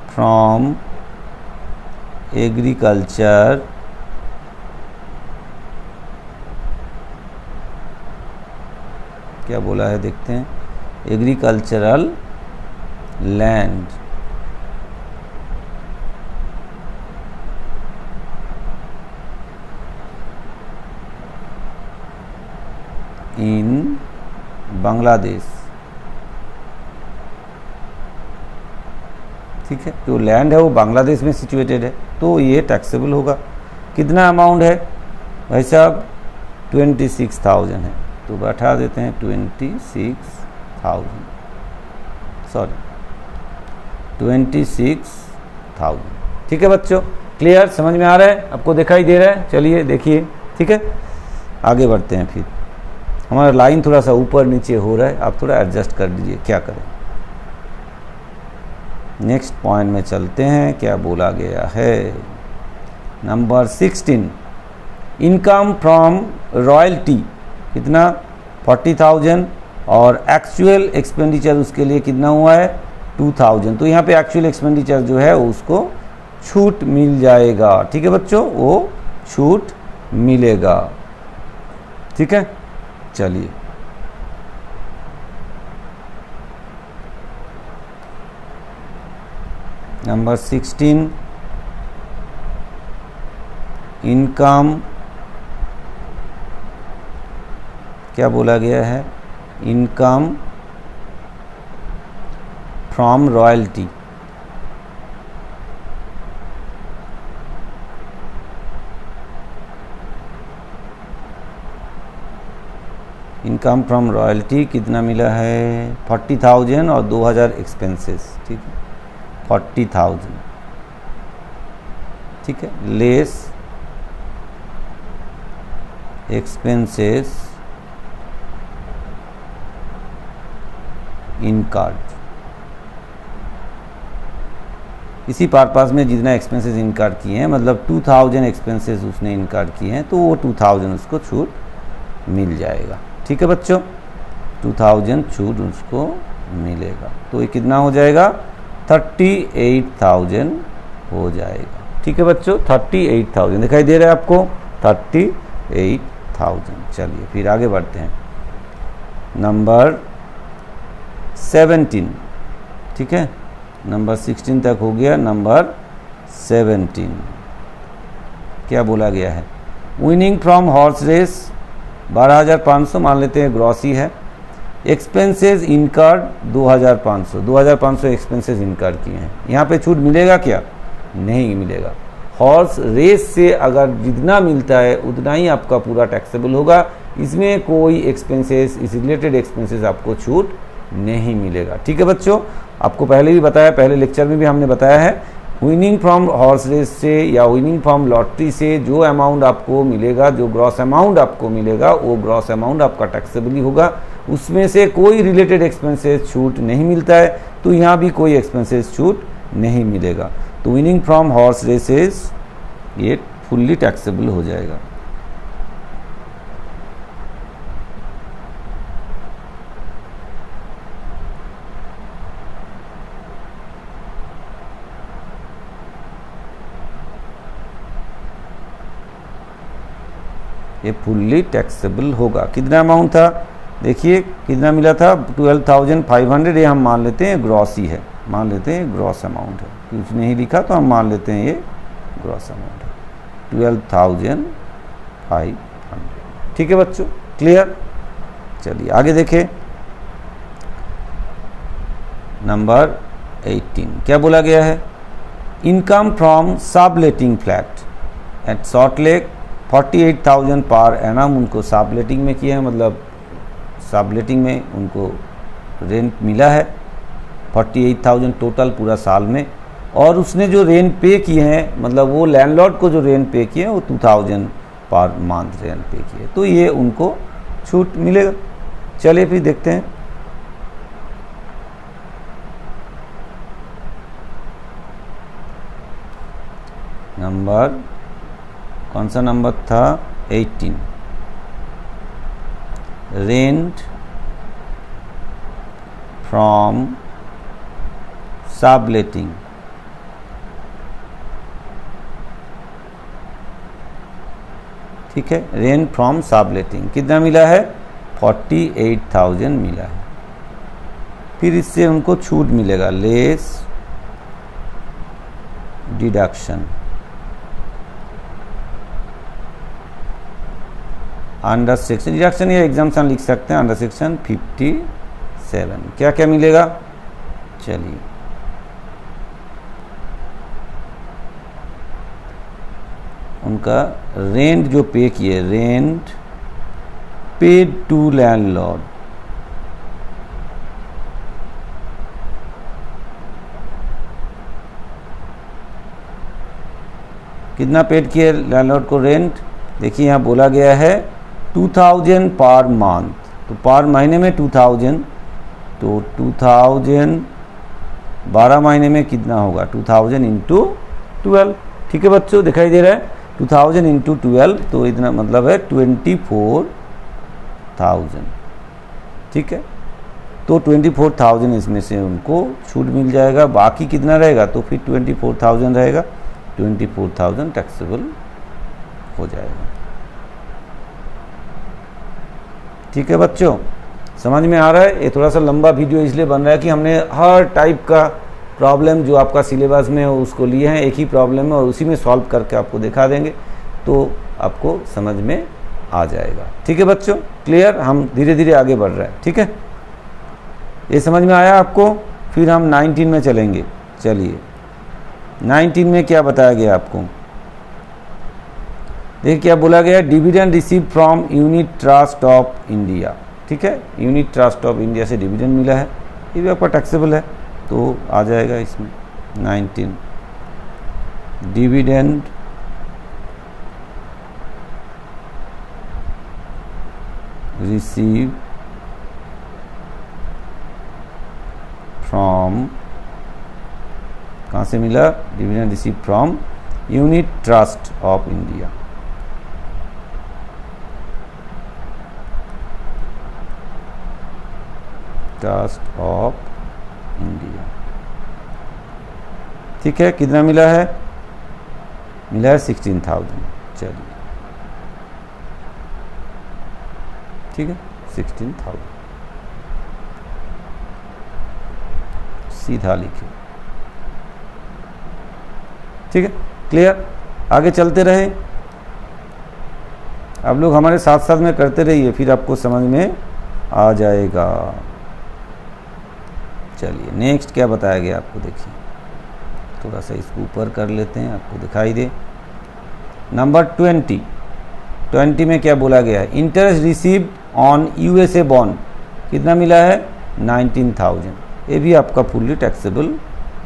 Speaker 1: फ्रॉम एग्रीकल्चर क्या बोला है देखते हैं, एग्रीकल्चरल लैंड। बांग्लादेश, ठीक है, जो लैंड है वो बांग्लादेश में सिचुएटेड है, तो ये टैक्सेबल होगा। कितना अमाउंट है भाई साहब? 26,000 है, तो बैठा देते हैं 26,000, सॉरी 26,000। ठीक है बच्चों, क्लियर, समझ में आ रहा है, आपको दिखाई दे रहा है? चलिए देखिए, ठीक है, आगे बढ़ते हैं। फिर हमारा लाइन थोड़ा सा ऊपर नीचे हो रहा है, आप थोड़ा एडजस्ट कर दीजिए, क्या करें। नेक्स्ट पॉइंट में चलते हैं, क्या बोला गया है। नंबर 16, इनकम फ्रॉम रॉयल्टी कितना? 40,000, और एक्चुअल एक्सपेंडिचर उसके लिए कितना हुआ है? 2,000। तो यहाँ पे एक्चुअल एक्सपेंडिचर जो है उसको छूट मिल जाएगा। ठीक है बच्चों, वो छूट मिलेगा। ठीक है, चलिए नंबर 16, इनकम, क्या बोला गया है? Income from royalty. Income from royalty कितना मिला है? 40,000 और 2,000 एक्सपेंसेस। ठीक है, 40,000, ठीक है, लेस एक्सपेंसेस इन कार्ड। इसी पर्पस में जितना एक्सपेंसेस इनकार किए हैं, मतलब 2,000 एक्सपेंसेस उसने इनकार किए हैं, तो वो 2,000 उसको छूट मिल जाएगा। ठीक है बच्चों, 2,000 छूट उसको मिलेगा, तो ये कितना हो जाएगा? 38,000 हो जाएगा। ठीक है बच्चों, 38,000 दिखाई दे रहा है आपको? 38,000। चलिए फिर आगे बढ़ते हैं। नंबर 17, ठीक है, नंबर 16 तक हो गया। नंबर 17 क्या बोला गया है? विनिंग फ्रॉम हॉर्स रेस 12,500 मान लेते हैं, ग्रॉसी है। एक्सपेंसेस इनकर्ड 2,500 एक्सपेंसेस इनकर किए हैं। यहाँ पे छूट मिलेगा क्या? नहीं मिलेगा। हॉर्स रेस से अगर जितना मिलता है उतना ही आपका पूरा टैक्सेबल होगा, इसमें कोई एक्सपेंसेस, इस रिलेटेड एक्सपेंसेस आपको छूट नहीं मिलेगा। ठीक है बच्चों, आपको पहले भी बताया, पहले लेक्चर में भी हमने बताया है, विनिंग फ्रॉम हॉर्स रेस से या विनिंग फ्रॉम लॉटरी से जो अमाउंट आपको मिलेगा, जो ग्रॉस अमाउंट आपको मिलेगा, वो ग्रॉस अमाउंट आपका टैक्सेबल ही होगा। उसमें से कोई रिलेटेड एक्सपेंसेस छूट नहीं मिलता है, तो यहाँ भी कोई एक्सपेंसेस छूट नहीं मिलेगा। तो विनिंग फ्रॉम हॉर्स रेसेस ये फुल्ली टैक्सेबल हो जाएगा। ये फुल्ली टैक्सेबल होगा। कितना अमाउंट था? देखिए कितना मिला था? 12,500। ये हम मान लेते हैं ग्रॉस ही है, मान लेते हैं ग्रॉस अमाउंट है, कुछ नहीं लिखा तो हम मान लेते हैं ये ग्रॉस अमाउंट है, 12,500। ठीक है बच्चों, क्लियर? चलिए आगे देखें। नंबर 18 क्या बोला गया है? Income from subletting flat at Salt Lake 48,000 पर एनम उनको सबलेटिंग में किया है, मतलब सबलेटिंग में उनको रेंट मिला है 48,000 टोटल पूरा साल में। और उसने जो रेंट पे किए हैं, मतलब वो लैंडलॉर्ड को जो रेंट पे किए हैं वो 2,000 पर मंथ रेंट पे किए, तो ये उनको छूट मिलेगा। चलिए फिर देखते हैं। नंबर कौन सा नंबर था? 18। रेंट फ्रॉम सबलेटिंग, ठीक है, रेंट फ्रॉम सबलेटिंग कितना मिला है? 48,000 मिला है। फिर इससे उनको छूट मिलेगा, less deduction. Under section deduction या एग्जाम्पशन लिख सकते हैं, अंडर सेक्शन 57 क्या क्या मिलेगा। चलिए उनका रेंट जो पे किए, रेंट पेड टू लैंडलॉर्ड, कितना पेड किए लैंडलॉर्ड को रेंट। देखिए यहाँ बोला गया है 2000 पर मंथ, तो पर महीने में 2000, तो 2000 12 महीने में कितना होगा 2000 इंटू 12। ठीक है बच्चों, दिखाई दे रहा है 2000 इंटू 12, तो इतना मतलब है 24,000। ठीक है, तो 24,000 इसमें से उनको छूट मिल जाएगा, बाकी कितना रहेगा तो फिर 24,000 रहेगा, 24,000 टैक्सेबल हो जाएगा। ठीक है बच्चों, समझ में आ रहा है। ये थोड़ा सा लंबा वीडियो इसलिए बन रहा है कि हमने हर टाइप का प्रॉब्लम जो आपका सिलेबस में हो उसको लिए हैं, एक ही प्रॉब्लम में, और उसी में सॉल्व करके आपको दिखा देंगे, तो आपको समझ में आ जाएगा। ठीक है बच्चों, क्लियर। हम धीरे धीरे आगे बढ़ रहे हैं। ठीक है, ये समझ में आया आपको। फिर हम 19 में चलेंगे। चलिए 19 में क्या बताया गया आपको, देखिए क्या बोला गया, dividend receive from unit trust of India. ठीक है, यूनिट ट्रस्ट ऑफ इंडिया से डिविडेंड मिला है, ये भी आपका टैक्सेबल है, तो आ जाएगा इसमें 19 डिविडेंड रिसीव फ्रॉम, कहाँ से मिला, dividend receive from unit trust of India. Trust of India. ठीक है, कितना मिला है, मिला है 16,000। चलिए ठीक है, 16,000 सीधा लिखिए। ठीक है, क्लियर। आगे चलते रहे, आप लोग हमारे साथ साथ में करते रहिए, फिर आपको समझ में आ जाएगा। चलिए नेक्स्ट क्या बताया गया आपको, देखिए थोड़ा सा इसको ऊपर कर लेते हैं, आपको दिखाई दे। नंबर 20 में क्या बोला गया है, interest received on USA bond, कितना मिला है 19,000, ये भी आपका फुल्ली टैक्सेबल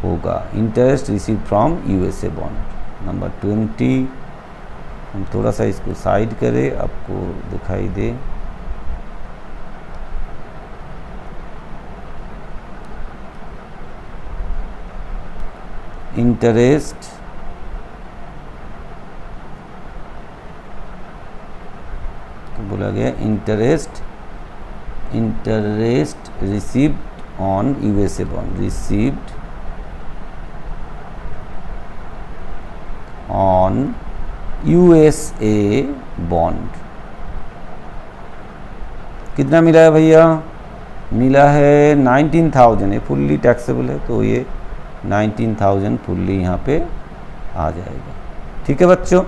Speaker 1: होगा, interest receive from USA bond. Number 20, हम थोड़ा सा इसको साइड करें, आपको दिखाई दे। इंटरेस्ट तो बोला गया interest received on USA bond, received on USA bond, कितना मिला है भैया, मिला है 19,000, ये फुल्ली टैक्सेबल है, तो ये 19,000 फुल्ली यहाँ पे आ जाएगा। ठीक है बच्चों,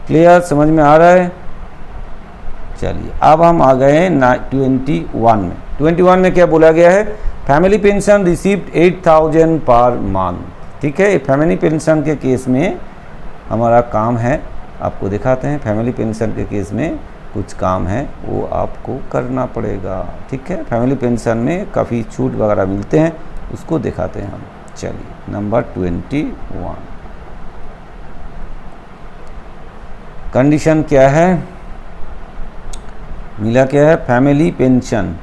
Speaker 1: क्लियर, समझ में आ रहा है। चलिए अब हम आ गए 21 में। 21 में क्या बोला गया है, family pension received 8,000 per month. ठीक है, फैमिली पेंशन के केस में हमारा काम है, आपको दिखाते हैं। फैमिली पेंशन के केस में कुछ काम है, वो आपको करना पड़ेगा। ठीक है, फैमिली पेंशन में काफ़ी छूट वगैरह मिलते हैं, उसको दिखाते हैं हम। चलिए नंबर 21, कंडीशन क्या है, मिला क्या है, family pension,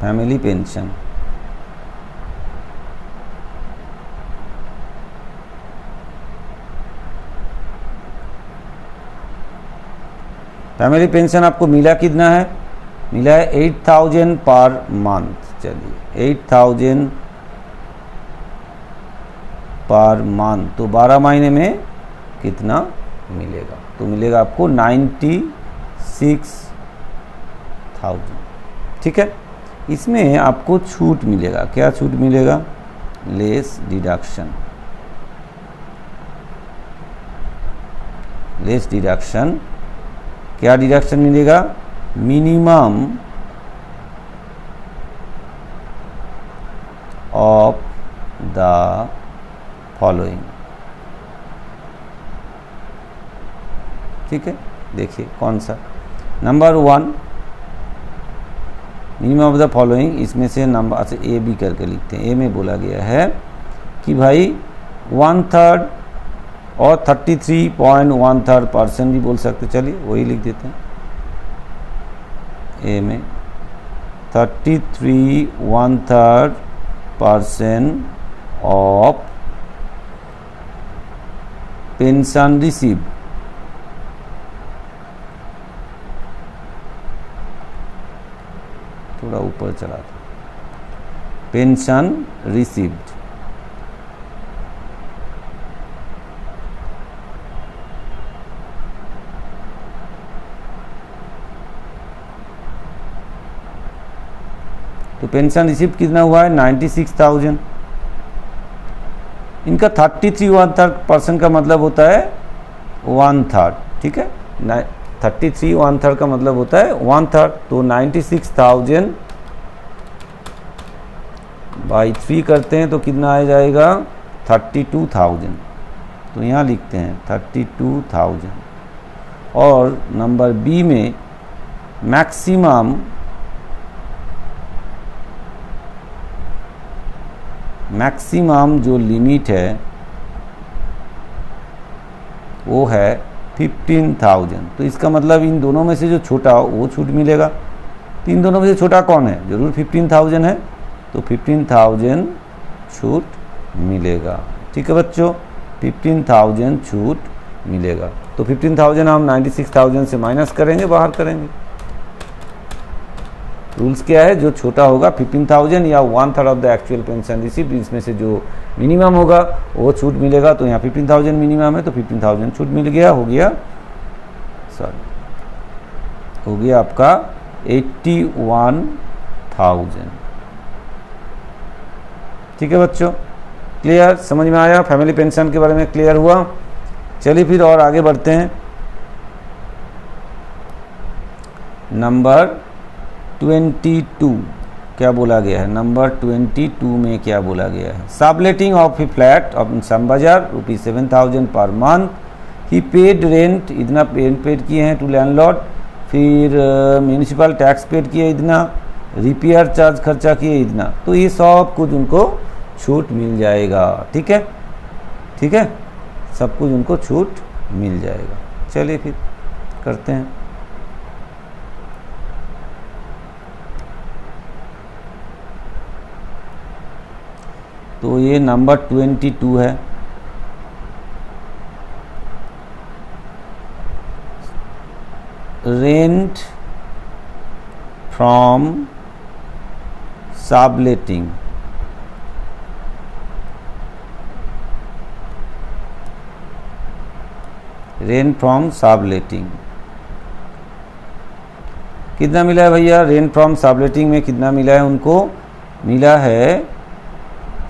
Speaker 1: family pension family pension आपको मिला कितना है, मिला है 8,000 पर मंथ। चलिए 8,000 पर मंथ, तो 12 महीने में कितना मिलेगा, तो मिलेगा आपको 96,000। ठीक है, इसमें आपको छूट मिलेगा, क्या छूट मिलेगा, लेस डिडक्शन, लेस डिडक्शन क्या डिडक्शन मिलेगा? Minimum of the following. ठीक है, देखिए कौन सा। Number 1 minimum of the following, इसमें से नंबर अच्छा ए बी करके लिखते हैं। ए में बोला गया है कि भाई 1/3 और 33.13% भी बोल सकते, चलिए वही लिख देते हैं। ए में 33.13% ऑफ पेंशन रिसीव, थोड़ा ऊपर चला था, पेंशन रिसीव्ड। तो पेंशन रिसीव कितना हुआ है? 96,000। इनका 33.13% का मतलब होता है 1/3। ठीक है, 33.13 का मतलब होता है 1/3। तो 96,000 बाई 3 करते हैं तो कितना आ जाएगा? 32,000। तो यहाँ लिखते हैं 32,000। और नंबर बी में मैक्सिमम जो लिमिट है वो है 15,000। तो इसका मतलब इन दोनों में से जो छोटा वो छूट मिलेगा। तो इन दोनों में से छोटा कौन है? जरूर 15,000 है, तो 15,000 छूट मिलेगा। ठीक है बच्चों, 15,000 छूट मिलेगा। तो 15,000 हम 96,000 से माइनस करेंगे, बाहर करेंगे। रूल्स क्या है? जो छोटा होगा 15,000 या 1/3 of the actual pension received, इसमें से जो मिनिमम होगा वो छूट मिलेगा। तो यहाँ 15,000 मिनिमम है तो 15,000 छूट मिल गया, हो गया आपका 81,000। ठीक है बच्चों, क्लियर, समझ में आया? फैमिली पेंशन के बारे में क्लियर हुआ? चलिए फिर और आगे बढ़ते हैं। नंबर 22 क्या बोला गया है? नंबर 22 में क्या बोला गया है? Subletting of a flat of some बाजार ₹7,000 per month. He paid rent, इतना पेड किए हैं टू लैंडलॉर्ड। फिर म्यूनिसिपल टैक्स पेड किए इतना, रिपेयर चार्ज खर्चा किए इतना। तो ये सब कुछ उनको छूट मिल जाएगा। ठीक है, ठीक है, सब कुछ उनको छूट मिल जाएगा। चलिए फिर करते हैं। तो ये नंबर 22 है। Rent from subletting, rent from subletting कितना मिला है भैया? रेंट फ्रॉम सबलेटिंग में कितना मिला है उनको? मिला है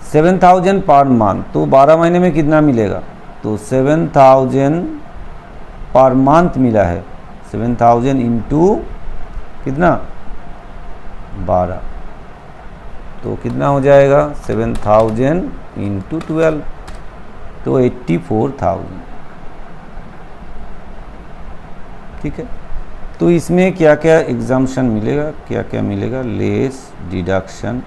Speaker 1: 7,000 पर मंथ। तो 12 महीने में कितना मिलेगा? तो 7,000 पर मंथ मिला है। 7,000 इंटू कितना? 12। तो कितना हो जाएगा? 7,000 इंटू 12, तो 84,000। ठीक है, तो इसमें क्या क्या एग्जाम्पशन मिलेगा, क्या क्या मिलेगा? Less deduction,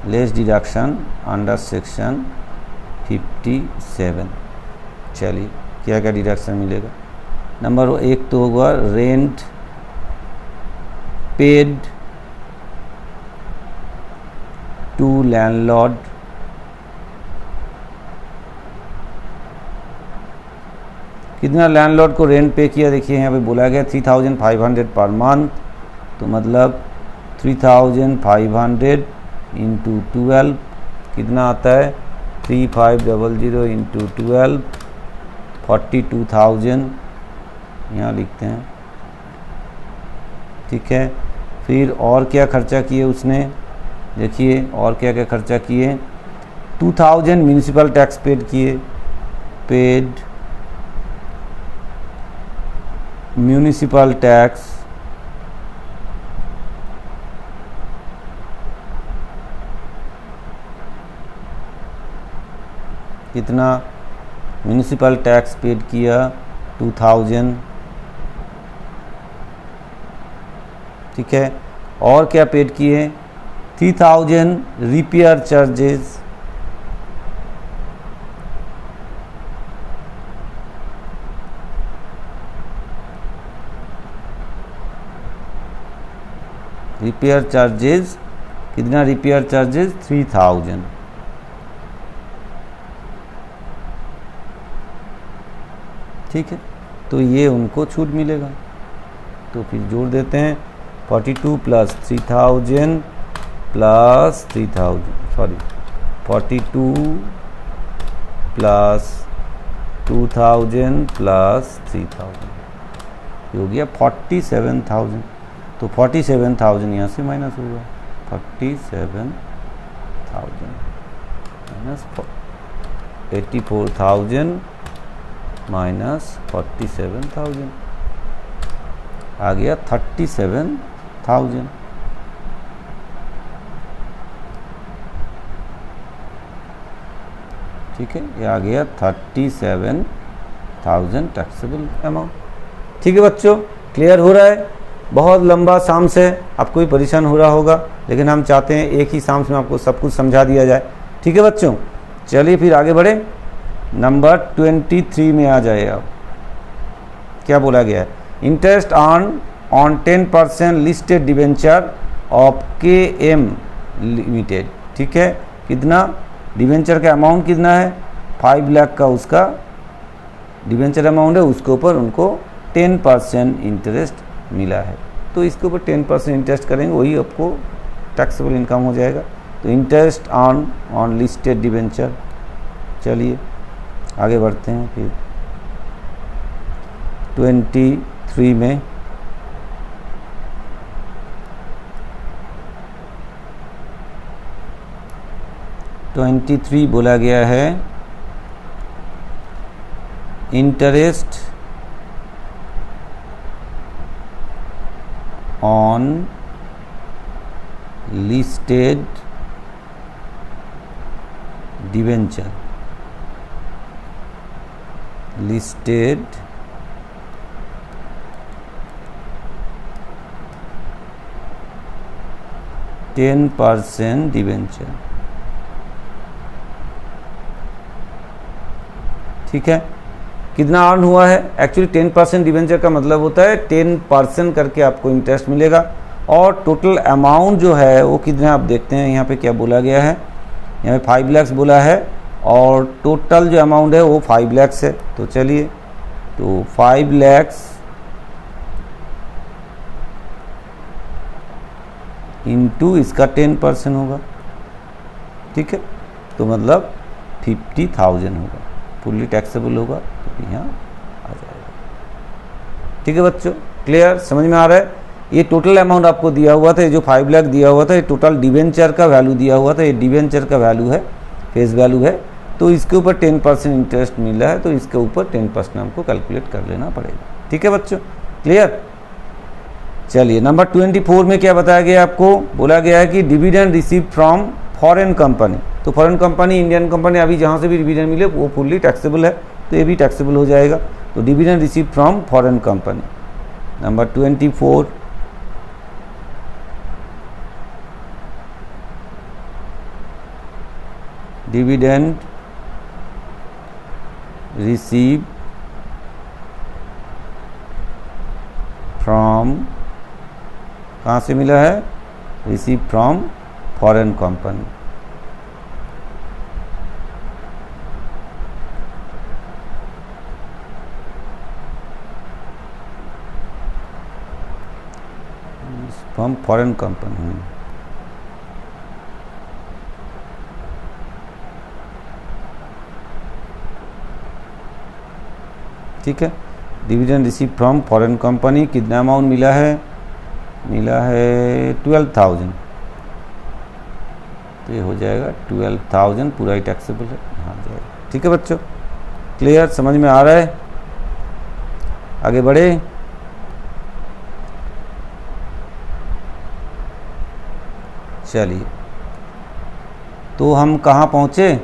Speaker 1: less deduction under section 57। चलिए क्या क्या डिडक्शन मिलेगा? नंबर 1 तो होगा रेंट पेड टू लैंडलॉर्ड, कितना लैंडलॉर्ड को रेंट पे किया? देखिए यहाँ पे बोला गया 3,500 पर मंथ। तो मतलब 3,500 इंटू 12 कितना आता है? 3,500 इंटू 12, 42,000 यहाँ लिखते हैं, ठीक है। फिर और क्या खर्चा किए उसने, देखिए और क्या क्या खर्चा किए। 2000 म्यूनिसिपल टैक्स पेड किए, पेड म्यूनिसिपल टैक्स, कितना म्यूनिसिपल टैक्स पेड किया, 2000, ठीक है। और क्या पेड किए, 3000 रिपेयर चार्जेस, रिपेयर चार्जेस, कितना रिपेयर चार्जेस, 3000, ठीक है। तो ये उनको छूट मिलेगा, तो फिर जोड़ देते हैं 42 plus 3000 plus 3000, sorry 42 plus 2000 plus 3000, ये हो गया 47,000। तो 47,000 यहाँ से माइनस होगा, 47,000 माइनस 84,000 माइनस 47,000 आ गया 37,000, ठीक है। ये आ गया 37,000 टैक्सेबल अमाउंट, ठीक है बच्चों। क्लियर हो रहा है? बहुत लंबा साम्स है, आपको भी परेशान हो रहा होगा, लेकिन हम चाहते हैं एक ही साम्स में आपको सब कुछ समझा दिया जाए, ठीक है बच्चों। चलिए फिर आगे बढ़े, नंबर 23 में आ जाए। अब क्या बोला गया है, interest on 10% listed debenture of KM limited, ठीक है। कितना डिवेंचर का अमाउंट कितना है, 5 लाख का उसका डिवेंचर अमाउंट है, उसके ऊपर उनको 10% इंटरेस्ट मिला है, तो इसके ऊपर 10% इंटरेस्ट करेंगे, वही आपको टैक्सेबल इनकम हो जाएगा। तो इंटरेस्ट ऑन लिस्टेड डिवेंचर। चलिए आगे बढ़ते हैं फिर 23 में। बोला गया है interest on listed debenture, listed %10 debenture, ठीक है। कितना अर्न हुआ है, एक्चुअली 10% डिवेंचर का मतलब होता है 10% करके आपको इंटरेस्ट मिलेगा, और टोटल अमाउंट जो है वो कितना आप देखते हैं यहाँ पे क्या बोला गया है, यहाँ पे 5 लाख बोला है, और टोटल जो अमाउंट है वो 5 लाख है। तो चलिए, तो 5 लाख इंटू इसका 10% होगा, ठीक है। तो मतलब 50,000 होगा, फुल्ली टैक्सेबल होगा, तो यहाँ आ जाएगा, ठीक है बच्चों। क्लियर, समझ में आ रहा है? ये टोटल अमाउंट आपको दिया हुआ था, ये जो 5 लाख दिया हुआ था, ये टोटल डिवेंचर का वैल्यू दिया हुआ था, ये डिवेंचर का वैल्यू है, फेस वैल्यू है, तो इसके ऊपर 10% इंटरेस्ट मिल रहा है, तो इसके ऊपर 10% हमको कैलकुलेट कर लेना पड़ेगा, ठीक है बच्चों। क्लियर। चलिए नंबर 24 में क्या बताया गया आपको, बोला गया है कि dividend receive from foreign company. तो फॉरेन कंपनी, इंडियन कंपनी, अभी जहाँ से भी डिविडेंड मिले वो फुल्ली टैक्सेबल है, तो ये भी टैक्सेबल हो जाएगा। तो dividend receive from foreign company, number 24, dividend receive from, कहाँ से मिला है, receive from foreign company. From foreign company, ठीक है। Dividend receive from foreign company कितना अमाउंट मिला है 12,000, तो ये हो जाएगा 12,000, पूरा ही टैक्सेबल है, हाँ जाएगा। ठीक है बच्चों, क्लियर, समझ में आ रहा है? आगे बढ़े। चलिए, तो हम कहाँ पहुँचे?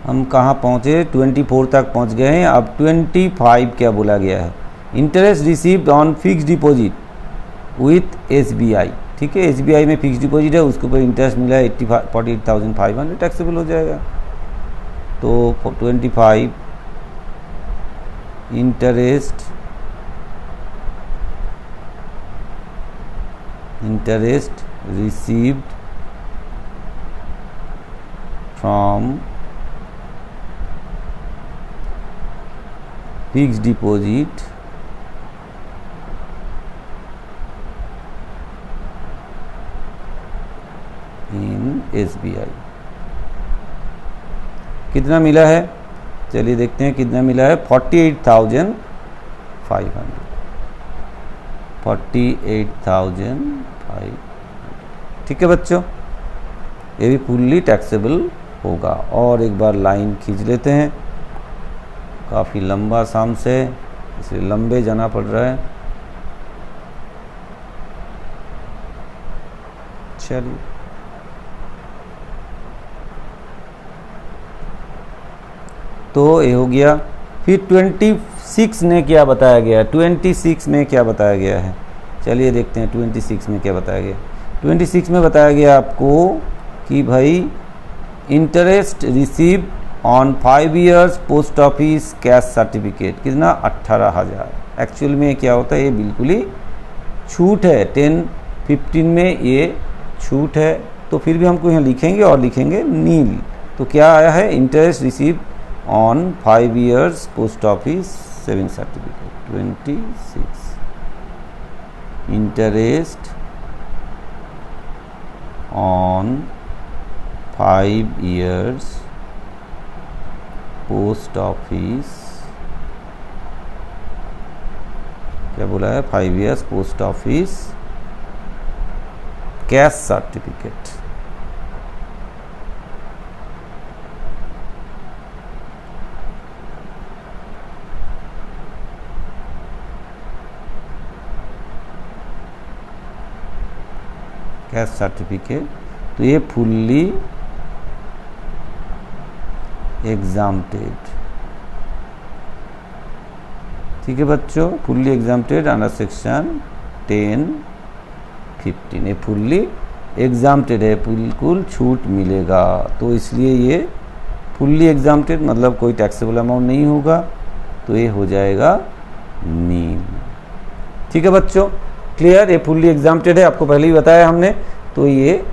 Speaker 1: हम कहाँ पहुँचे? 24 तक पहुँच गए हैं। अब 25 क्या बोला गया है? Interest received on fix deposit with SBI। ठीक है, SBI में फिक्स डिपॉजिट है, उसके ऊपर इंटरेस्ट मिला है 48,500, टैक्सेबल हो जाएगा। तो 25 interest received from fix deposit in SBI कितना मिला है? चलिए देखते हैं कितना मिला है। 48,500, 48,500। ठीक है बच्चों, ये भी फुल्ली टैक्सेबल होगा। और एक बार लाइन खींच लेते हैं, काफ़ी लंबा साम से, इसलिए लंबे जाना पड़ रहा है। चलिए, तो ये हो गया। फिर 26 ने क्या बताया गया? 26 में क्या बताया गया है? चलिए देखते हैं 26 में क्या बताया गया। 26 में बताया गया आपको कि भाई interest receive on 5 years post office cash certificate कितना 18,000। एक्चुअल में क्या होता है? ये बिल्कुल ही छूट है, 10-15 में ये छूट है, तो फिर भी हमको यहाँ लिखेंगे और लिखेंगे नील। तो क्या आया है? Interest receive on 5 years post office saving certificate 26। Interest on 5 years post office, क्या बोला है? 5 years post office cash certificate. Cash certificate, तो ये फुल्ली एग्जाम्प्टेड। ठीक है बच्चों, फुल्ली एग्जाम्प्टेड अंडर सेक्शन 10-15, ये फुल्ली एग्जाम्प्टेड है, बिल्कुल छूट मिलेगा। तो इसलिए ये फुल्ली एग्जाम्प्टेड मतलब कोई टैक्सेबल अमाउंट नहीं होगा, तो ये हो जाएगा नील। ठीक है बच्चों, क्लियर? ये फुल्ली एग्जाम्प्टेड है, आपको पहले ही बताया हमने, तो ये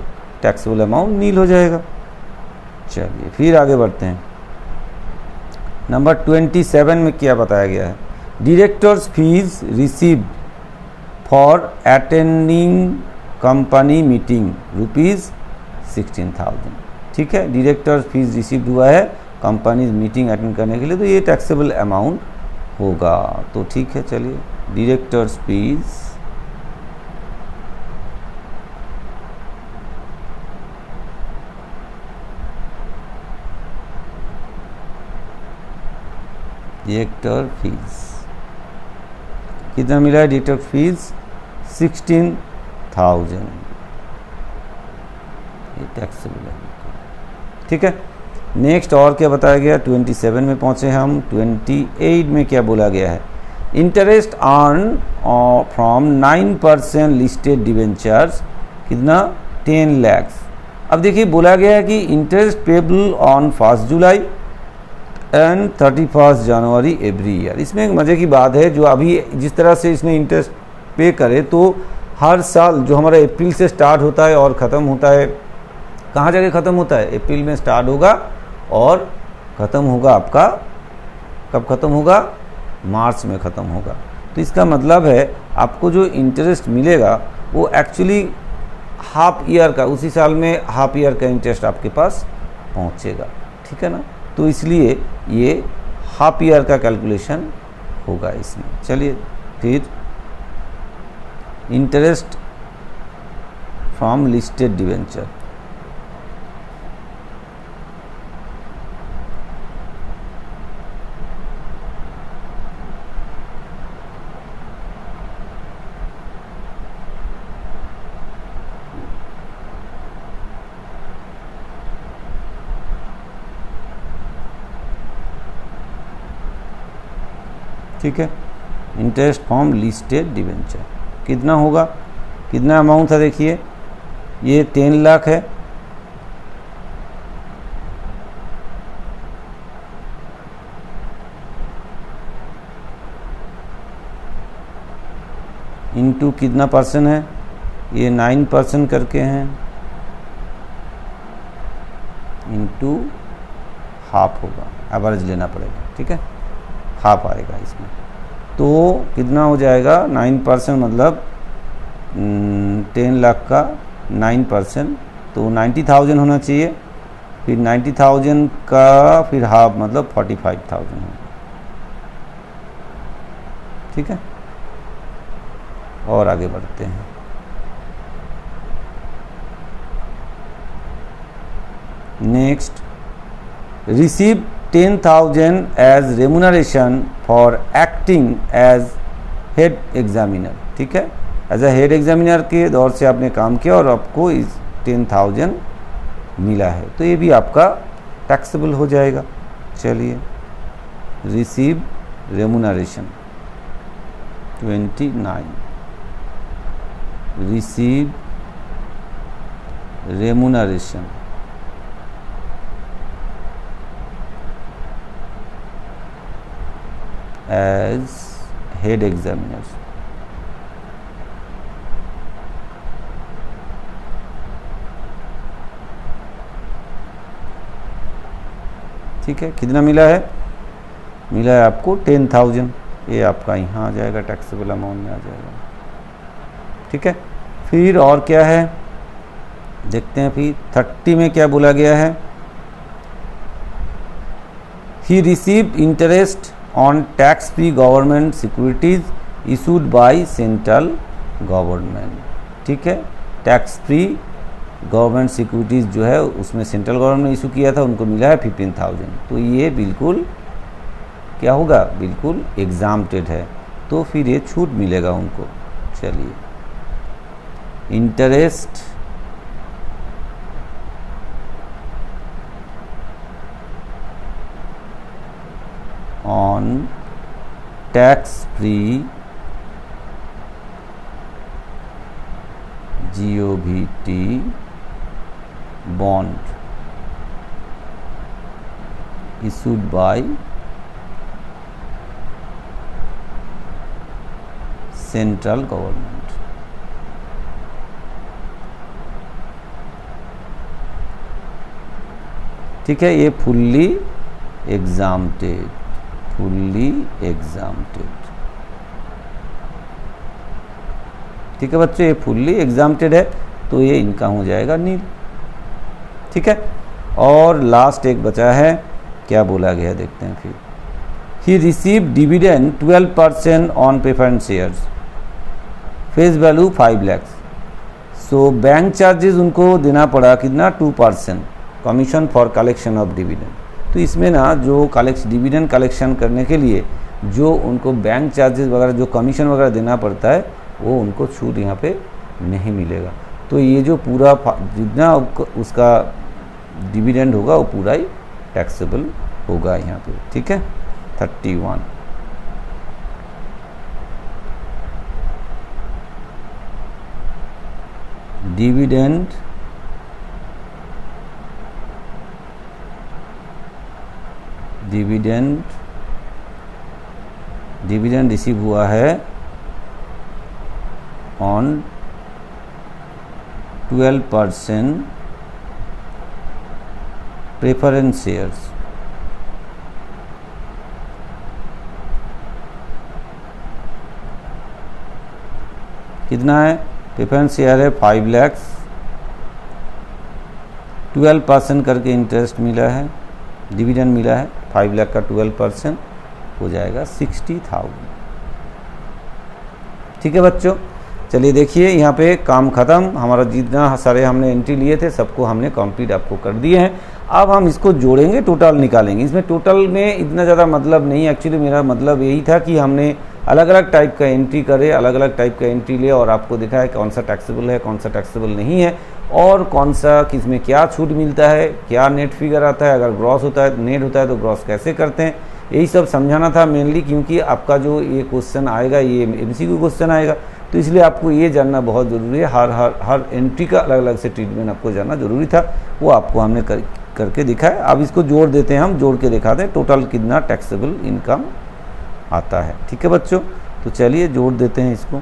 Speaker 1: टैक्सेबल अमाउंट नील हो जाएगा। चलिए फिर आगे बढ़ते हैं। नंबर 27 में क्या बताया गया है? Directors fees received for attending company meeting ₹16,000। ठीक है, डायरेक्टर्स फीस रिसीव्ड हुआ है कंपनी मीटिंग अटेंड करने के लिए, तो ये टैक्सेबल अमाउंट होगा। तो ठीक है, चलिए डायरेक्टर्स फीस डायरेक्टर फीस कितना मिला है? डायरेक्टर फीस 16,000, ये टैक्सेबल है। ठीक है, नेक्स्ट और क्या बताया गया? 27 में पहुंचे हम। 28 में क्या बोला गया है? Interest earn from 9% listed debentures कितना 10 लाख। अब देखिए बोला गया है कि interest payable on 1 July and 31 January every year. इसमें एक मज़े की बात है, जो अभी जिस तरह से इसमें इंटरेस्ट पे करे तो हर साल जो हमारा अप्रैल से स्टार्ट होता है और ख़त्म होता है, कहाँ जाके ख़त्म होता है? अप्रैल में स्टार्ट होगा और ख़त्म होगा आपका, कब ख़त्म होगा? मार्च में ख़त्म होगा। तो इसका मतलब है आपको जो इंटरेस्ट मिलेगा वो एक्चुअली हाफ ईयर का, उसी साल में हाफ ईयर का इंटरेस्ट आपके पास पहुंचेगा। ठीक है ना? तो इसलिए ये हाफ ईयर का कैलकुलेशन होगा इसमें। चलिए फिर इंटरेस्ट फ्रॉम लिस्टेड डिवेंचर, ठीक है। इंटरेस्ट फ्रॉम लिस्टेड डिवेंचर कितना होगा, कितना अमाउंट था देखिए, ये 10 लाख है, इनटू कितना परसेंट है, ये 9% करके हैं, इनटू हाफ होगा, एवरेज लेना पड़ेगा, ठीक है, हाफ आएगा इसमें। तो कितना हो जाएगा 9% मतलब 10 लाख का 9%, तो 90,000 होना चाहिए, फिर 90,000 का फिर हाफ मतलब 45,000 होगा, ठीक है। और आगे बढ़ते हैं। Next, receive 10,000 as remuneration for acting as head examiner, ठीक है। एज ए हेड एग्जामिनर के दौर से आपने काम किया और आपको इस 10,000 मिला है, तो ये भी आपका टैक्सेबल हो जाएगा। चलिए, receive remuneration 29, receive remuneration as head examiner, ठीक है। कितना मिला है, मिला है आपको 10,000, ये आपका यहाँ आ जाएगा, टैक्सेबल अमाउंट में आ जाएगा, ठीक है। फिर और क्या है देखते हैं। फिर 30 में क्या बोला गया है, he receive interest on tax free government securities issued by central government, ठीक है। टैक्स फ्री गवर्नमेंट सिक्योरिटीज़ जो है उसमें सेंट्रल गवर्नमेंट ने इशू किया था, उनको मिला है 15,000, तो ये बिल्कुल क्या होगा, बिल्कुल एग्जाम्प्टेड है, तो फिर ये छूट मिलेगा उनको। चलिए, interest on tax free GOVT bond issued by central government, ठीक है। ये फुल्ली एग्जाम्प्टेड, फुल्ली एग्जाम्प्टेड, ठीक है बच्चों, ये फुल्ली एग्जाम्प्टेड है, तो ये इनका हो जाएगा नील, ठीक है। और लास्ट एक बचा है, क्या बोला गया देखते हैं। फिर he receive dividend 12% on preference shares, face value 5 lakh, so bank charges उनको देना पड़ा कितना, 2% commission for collection of dividend. तो इसमें ना जो डिविडेंड कलेक्शन करने के लिए जो उनको बैंक चार्जेस वगैरह जो कमीशन वगैरह देना पड़ता है, वो उनको छूट यहाँ पे नहीं मिलेगा। तो ये जो पूरा जितना उसका डिविडेंड होगा वो पूरा ही टैक्सेबल होगा यहाँ पे, ठीक है। 31, डिविडेंड डिविडेंड रिसीव हुआ है ऑन 12% प्रेफरेंस शेयर्स, कितना है, प्रेफरेंस शेयर है 5 लाख, 12% करके इंटरेस्ट मिला है, डिविडेंड मिला है 5 लाख का 12% हो जाएगा 60,000। ठीक है बच्चों, चलिए देखिए यहाँ पे काम ख़त्म। हमारा जितना सारे हमने एंट्री लिए थे सबको हमने कंप्लीट आपको कर दिए हैं। अब हम इसको जोड़ेंगे, टोटल निकालेंगे। इसमें टोटल में इतना ज़्यादा मतलब नहीं, एक्चुअली मेरा मतलब यही था कि हमने अलग अलग टाइप का एंट्री करे, अलग अलग टाइप का एंट्री ले और आपको दिखाया कौन सा टैक्सेबल है, कौन सा टैक्सेबल नहीं है और कौन सा किस में क्या छूट मिलता है, क्या नेट फिगर आता है, अगर ग्रॉस होता है नेट होता है तो ग्रॉस कैसे करते हैं, यही सब समझाना था मेनली। क्योंकि आपका जो ये क्वेश्चन आएगा ये MCQ क्वेश्चन आएगा, तो इसलिए आपको ये जानना बहुत ज़रूरी है। हर एंट्री का अलग अलग से ट्रीटमेंट आपको जानना ज़रूरी था, वो आपको हमने करके दिखाया। अब इसको जोड़ देते हैं, हम जोड़ के दिखाते हैं टोटल कितना टैक्सेबल इनकम आता है। ठीक है बच्चों, तो चलिए जोड़ देते हैं इसको।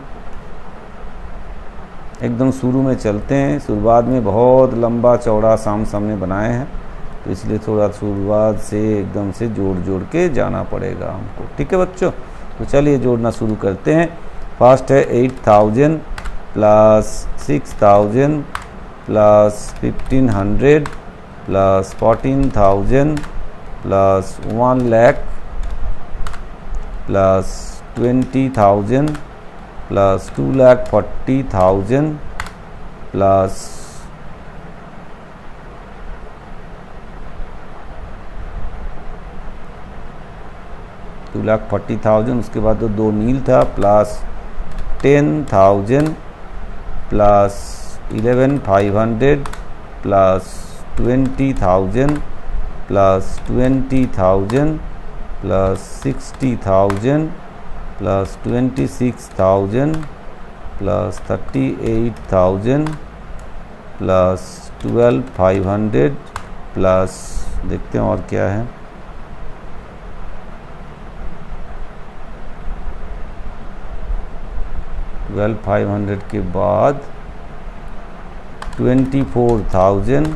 Speaker 1: एकदम शुरू में चलते हैं, शुरुआत में बहुत लंबा चौड़ा सामने बनाए हैं, तो इसलिए थोड़ा शुरुआत से एकदम से जोड़ के जाना पड़ेगा हमको। ठीक है बच्चों, तो चलिए जोड़ना शुरू करते हैं। फर्स्ट है 8,000 plus 6,000 plus 1,500 plus 14,000 plus 1 lakh plus 20,000 plus 2,40,000 plus 2,40,000, उसके बाद तो 2 नील था, plus 10,000 plus 11,500 plus 20,000 plus 20,000 plus 60,000 plus 26,000 plus 38,000 plus 12,500 plus देखते हैं और क्या है 12,500 के बाद 24,000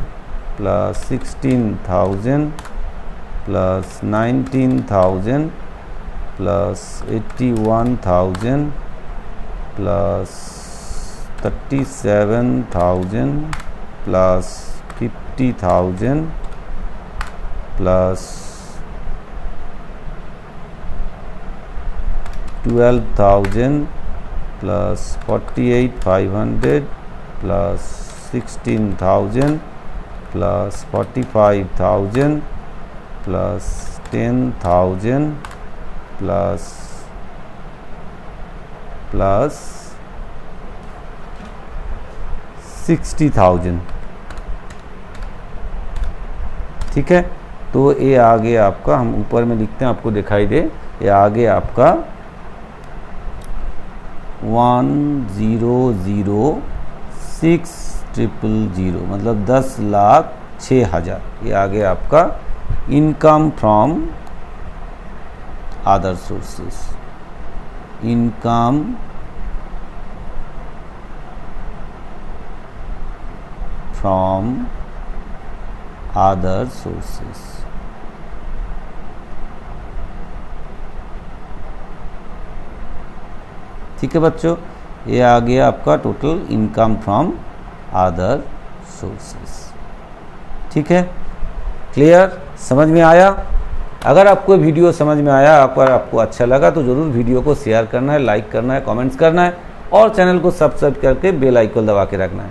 Speaker 1: plus 16,000 plus 19,000 plus 81,000 plus 37,000 plus 50,000 plus 12,000 plus 48,500 plus 16,000 plus 45,000 plus 10,000 plus 60,000। ठीक है, तो ये आगे आपका, हम ऊपर में लिखते हैं आपको दिखाई दे, ये आगे आपका 1,006,000 मतलब 10,06,000। ये आगे आपका income from other sources, income from other sources. ठीक है बच्चों, ये आ गया आपका total income from other sources. ठीक है, क्लियर, समझ में आया? अगर आपको वीडियो समझ में आया, अगर आपको अच्छा लगा तो ज़रूर वीडियो को शेयर करना है, लाइक करना है, कमेंट्स करना है और चैनल को सब्सक्राइब करके बेल आइकन दबा के रखना है।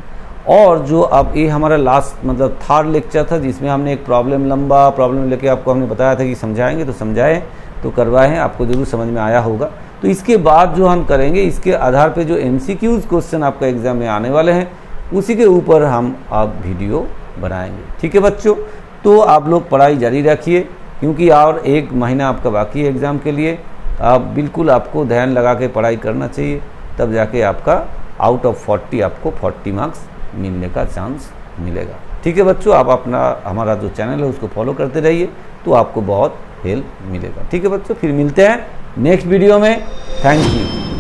Speaker 1: और जो अब ये हमारा लास्ट मतलब 3rd लेक्चर था जिसमें हमने एक लंबा प्रॉब्लम लेके आपको हमने बताया था कि समझाएंगे, तो समझाएं तो करवाएं, आपको ज़रूर समझ में आया होगा। तो इसके बाद जो हम करेंगे, इसके आधार पे जो MCQs क्वेश्चन आपका एग्जाम में आने वाले हैं उसी के ऊपर हम अब वीडियो बनाएंगे। ठीक है बच्चों, तो आप लोग पढ़ाई जारी रखिए क्योंकि और 1 महीना आपका बाकी है एग्ज़ाम के लिए। आप बिल्कुल आपको ध्यान लगा के पढ़ाई करना चाहिए, तब जाके आपका आउट ऑफ 40 आपको 40 मार्क्स मिलने का चांस मिलेगा। ठीक है बच्चों, आप अपना हमारा जो चैनल है उसको फॉलो करते रहिए तो आपको बहुत हेल्प मिलेगा। ठीक है बच्चों, फिर मिलते हैं नेक्स्ट वीडियो में। Thank you.